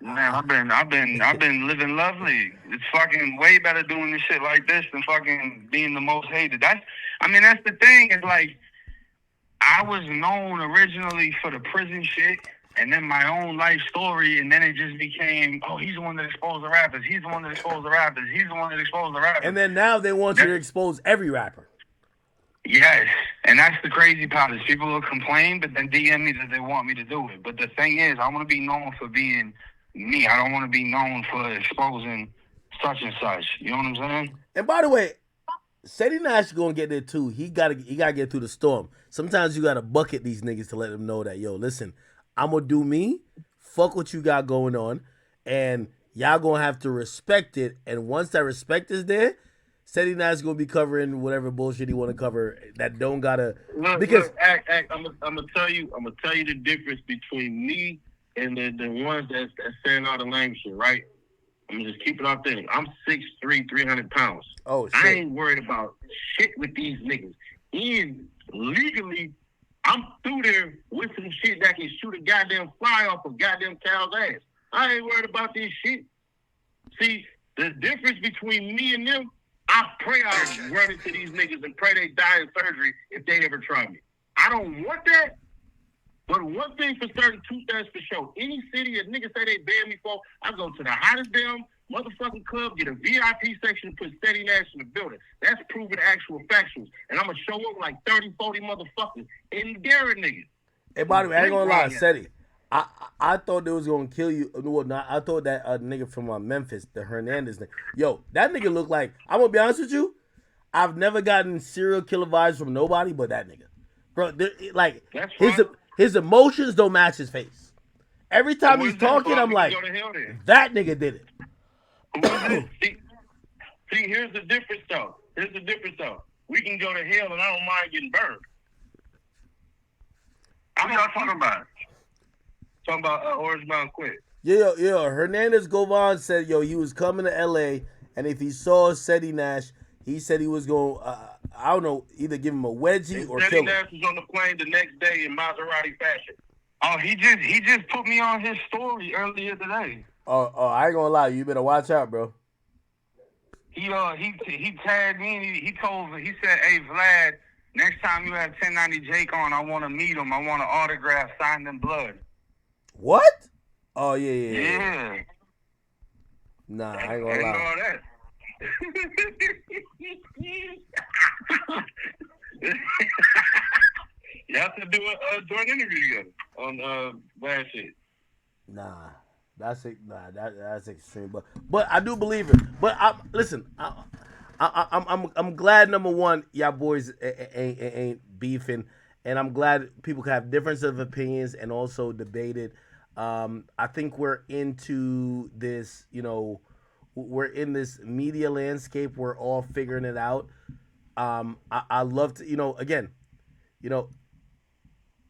Man, I've been living lovely. It's fucking way better doing this shit like this than fucking being the most hated. That's the thing. Is like I was known originally for the prison shit, and then my own life story, and then it just became, oh, he's the one that exposed the rappers. He's the one that exposed the rappers. He's the one that exposed the rappers. And then now they want you to expose every rapper. Yes, and that's the crazy part is people will complain, but then DM me that they want me to do it. But the thing is, I want to be known for being me. I don't want to be known for exposing such and such. You know what I'm saying? And by the way, Ceddy Nash is gonna get there too. He gotta get through the storm. Sometimes you gotta bucket these niggas to let them know that, yo, listen, I'm gonna do me. Fuck what you got going on, and y'all gonna have to respect it. And once that respect is there, Ceddy Nash is gonna be covering whatever bullshit he want to cover. That don't gotta because I'm gonna tell you the difference between me and the ones that's saying all the lame shit, right? I'm gonna just keep it authentic. I'm 6'3", 300 pounds. Oh shit! I ain't worried about shit with these niggas. And legally, I'm through there with some shit that can shoot a goddamn fly off a goddamn cow's ass. I ain't worried about this shit. See, the difference between me and them, I pray I run into these niggas and pray they die in surgery if they ever try me. I don't want that. But one thing for certain, two things for sure. Any city that niggas say they ban me for, I go to the hottest damn motherfucking club, get a VIP section, and put Ceddy Nash in the building. That's proven actual factuals. And I'm going to show up like 30, 40 motherfuckers and dare niggas. Hey, by the way, I ain't gonna lie, Ceddy. I thought they was gonna kill you. Well, no, I thought that nigga from Memphis, the Hernandez nigga. Yo, that nigga look like, I'm gonna be honest with you, I've never gotten serial killer vibes from nobody but that nigga. Bro, like, his emotions don't match his face. Every time he's talking, I'm like, that nigga did it. See, here's the difference, though. We can go to hell, and I don't mind getting burned. What y'all talking about? Talking about Orange Mountain Quit. Yeah. Hernandez Govan said, yo, he was coming to L.A., and if he saw Ceddy Nash, he said he was going, I don't know, either give him a wedgie or kill him. Ceddy Nash was on the plane the next day in Maserati fashion. Oh, he just put me on his story earlier today. Oh, I ain't gonna lie, you better watch out, bro. He tagged me and he said, hey Vlad, next time you have 1090 Jake on, I want to meet him. I want an autograph signed in blood. What? Oh yeah. Yeah. Nah, I ain't gonna lie. That. You have to do a joint interview together on bad shit. Nah, that's extreme. But I do believe it. But I'm glad, number one, y'all boys ain't beefing, and I'm glad people can have difference of opinions and also debate it. I think we're into this, we're in this media landscape. We're all figuring it out. I love to, again,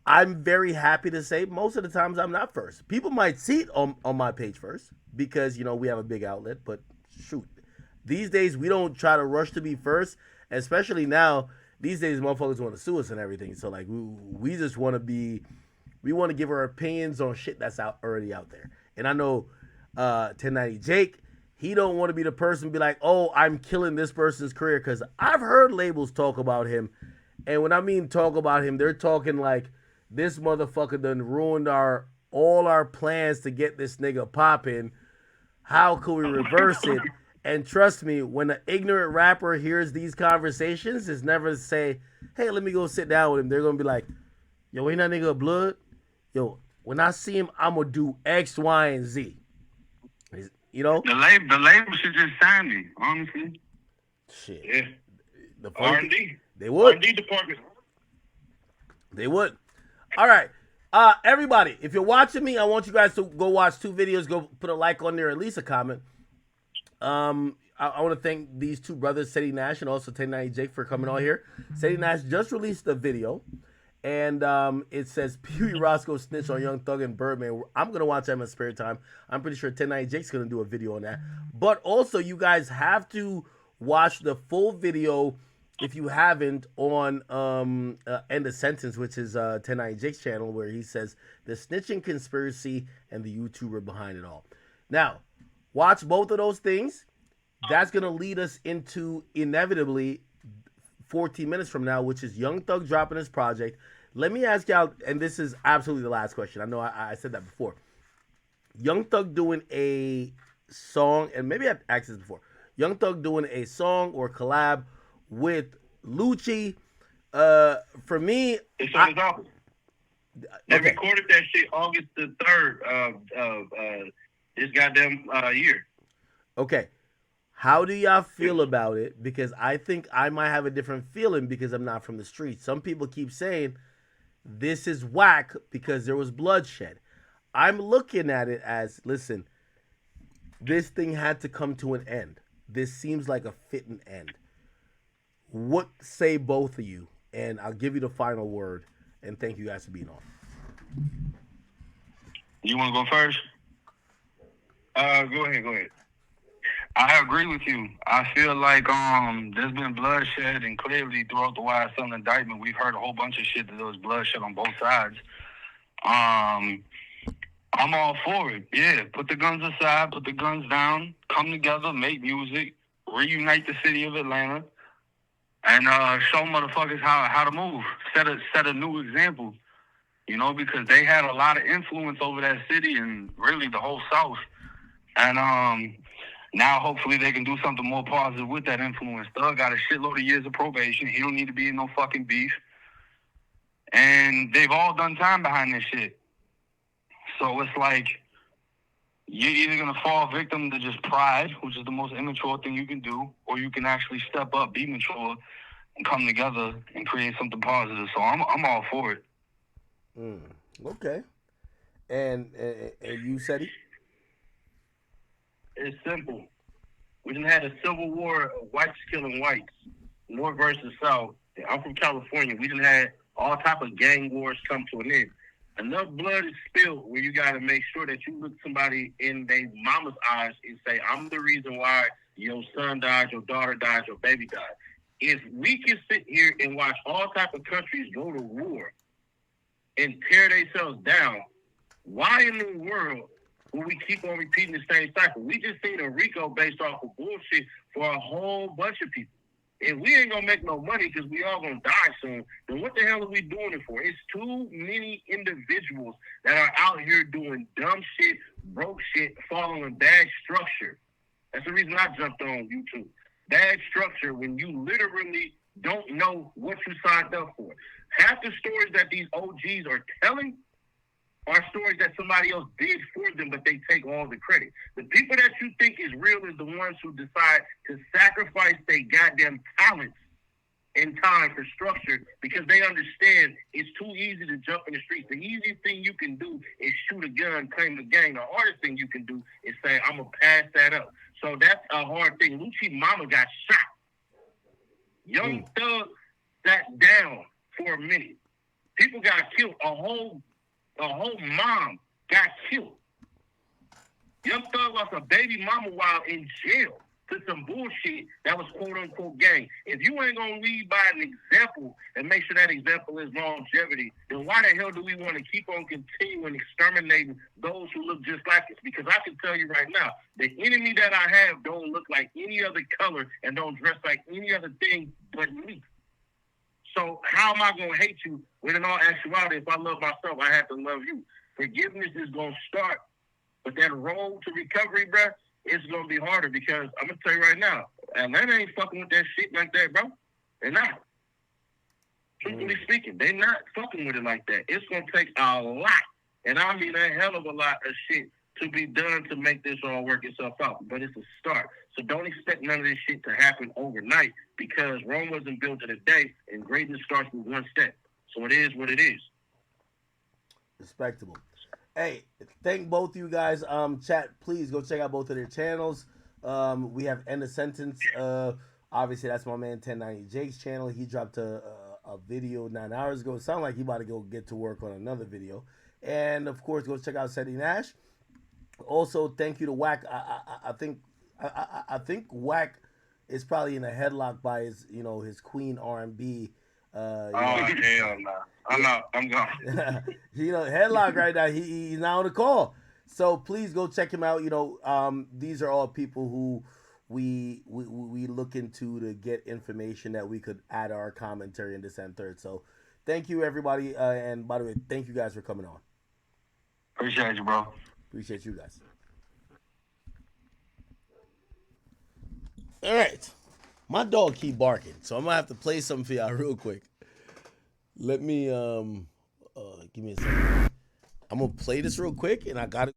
I'm very happy to say most of the times I'm not first. People might see it on my page first because, we have a big outlet, but shoot. These days, we don't try to rush to be first, especially now. These days, motherfuckers want to sue us and everything. So, like, we just want to we want to give our opinions on shit that's already out there. And I know 1090 Jake, he don't want to be the person to be like, oh, I'm killing this person's career, because I've heard labels talk about him. And when I mean talk about him, they're talking like, this motherfucker done ruined all our plans to get this nigga popping. How could we reverse it? And trust me, when an ignorant rapper hears these conversations, it's never to say, hey, let me go sit down with him. They're going to be like, yo, ain't that nigga a blood? Yo, when I see him, I'm going to do X, Y, and Z. The label should just sign me, honestly. Shit. Yeah. R&D. They would. R&D department. They would. All right. Everybody, if you're watching me, I want you guys to go watch 2 videos. Go put a like on there, at least a comment. I want to thank these 2 brothers, Ceddy Nash and also 1090 Jake, for coming on here. Ceddy Nash just released a video, and it says Pee Wee Roscoe snitch on Young Thug and Birdman. I'm going to watch that in my spare time. I'm pretty sure 1090 Jake's going to do a video on that. But also, you guys have to watch the full video, if you haven't, on End of Sentence, which is 1090 Jake's channel, where he says the snitching conspiracy and the YouTuber behind it all. Now, watch both of those things. That's going to lead us into, inevitably, 14 minutes from now, which is Young Thug dropping his project. Let me ask y'all, and this is absolutely the last question. I know I said that before. Young Thug doing a song, and maybe I've asked this before. Young Thug doing a song or collab with Lucci. For me, it's on his album. They recorded that shit August the 3rd of this goddamn year. Okay. How do y'all feel about it? Because I think I might have a different feeling because I'm not from the streets. Some people keep saying this is whack because there was bloodshed. I'm looking at it as, listen, this thing had to come to an end. This seems like a fitting end. What say both of you? And I'll give you the final word. And thank you guys for being on. You want to go first? Go ahead. I agree with you. I feel like there's been bloodshed, and clearly throughout the YSL indictment, we've heard a whole bunch of shit that there was bloodshed on both sides. I'm all for it. Yeah, put the guns aside, put the guns down, come together, make music, reunite the city of Atlanta, and show motherfuckers how to move. Set a new example, because they had a lot of influence over that city and really the whole South. And now hopefully they can do something more positive with that influence. Thug got a shitload of years of probation. He don't need to be in no fucking beef. And they've all done time behind this shit. So it's like, you're either going to fall victim to just pride, which is the most immature thing you can do, or you can actually step up, be mature, and come together and create something positive. So I'm all for it. Okay. And you said it? It's simple. We done had a civil war of whites killing whites, North versus South. I'm from California. We done had all type of gang wars come to an end. Enough blood is spilled where you got to make sure that you look somebody in their mama's eyes and say, I'm the reason why your son died, your daughter died, your baby died. If we can sit here and watch all type of countries go to war and tear themselves down, why in the world will we keep on repeating the same cycle? We just seen a RICO based off of bullshit for a whole bunch of people. If we ain't gonna make no money because we all gonna die soon, then what the hell are we doing it for? It's too many individuals that are out here doing dumb shit, broke shit, following bad structure. That's the reason I jumped on YouTube. Bad structure when you literally don't know what you signed up for. Half the stories that these OGs are telling are stories that somebody else did for them, but they take all the credit. The people that you think is real is the ones who decide to sacrifice their goddamn talents and time for structure because they understand it's too easy to jump in the streets. The easiest thing you can do is shoot a gun, claim the gang. The hardest thing you can do is say, I'm going to pass that up. So that's a hard thing. Lucci mama got shot. Young Thug sat down for a minute. People got killed. A whole mom got killed. Young Thug lost a baby mama while in jail to some bullshit that was quote unquote gang. If you ain't gonna lead by an example and make sure that example is longevity, then why the hell do we want to keep on continuing exterminating those who look just like us? Because I can tell you right now, the enemy that I have don't look like any other color and don't dress like any other thing but me. So how am I gonna hate you when in all actuality, if I love myself, I have to love you? Forgiveness is gonna start, but that road to recovery, bruh, it's going to be harder because I'm going to tell you right now, Atlanta ain't fucking with that shit like that, bro. They're not. Truthfully speaking, they're not fucking with it like that. It's going to take a lot, and I mean a hell of a lot of shit to be done to make this all work itself out. But it's a start. So don't expect none of this shit to happen overnight because Rome wasn't built in a day, and greatness starts with one step. So it is what it is. Respectable. Hey, thank both of you guys. Chat, please go check out both of their channels. We have End of Sentence. Obviously, that's my man 1090 Jake's channel. He dropped a video 9 hours ago. It sounds like he about to go get to work on another video. And of course, go check out Ceddy Nash. Also, thank you to Wack. I think Wack is probably in a headlock by his his Queen R&B. Hell no. I'm out. I'm gone. Headlock right now. He's not on the call. So please go check him out. These are all people who we look into to get information that we could add our commentary in this and third. So thank you, everybody. And by the way, thank you guys for coming on. Appreciate you, bro. Appreciate you guys. All right. My dog keep barking, so I'm gonna have to play something for y'all real quick. Let me give me a second. I'm gonna play this real quick, and I got it.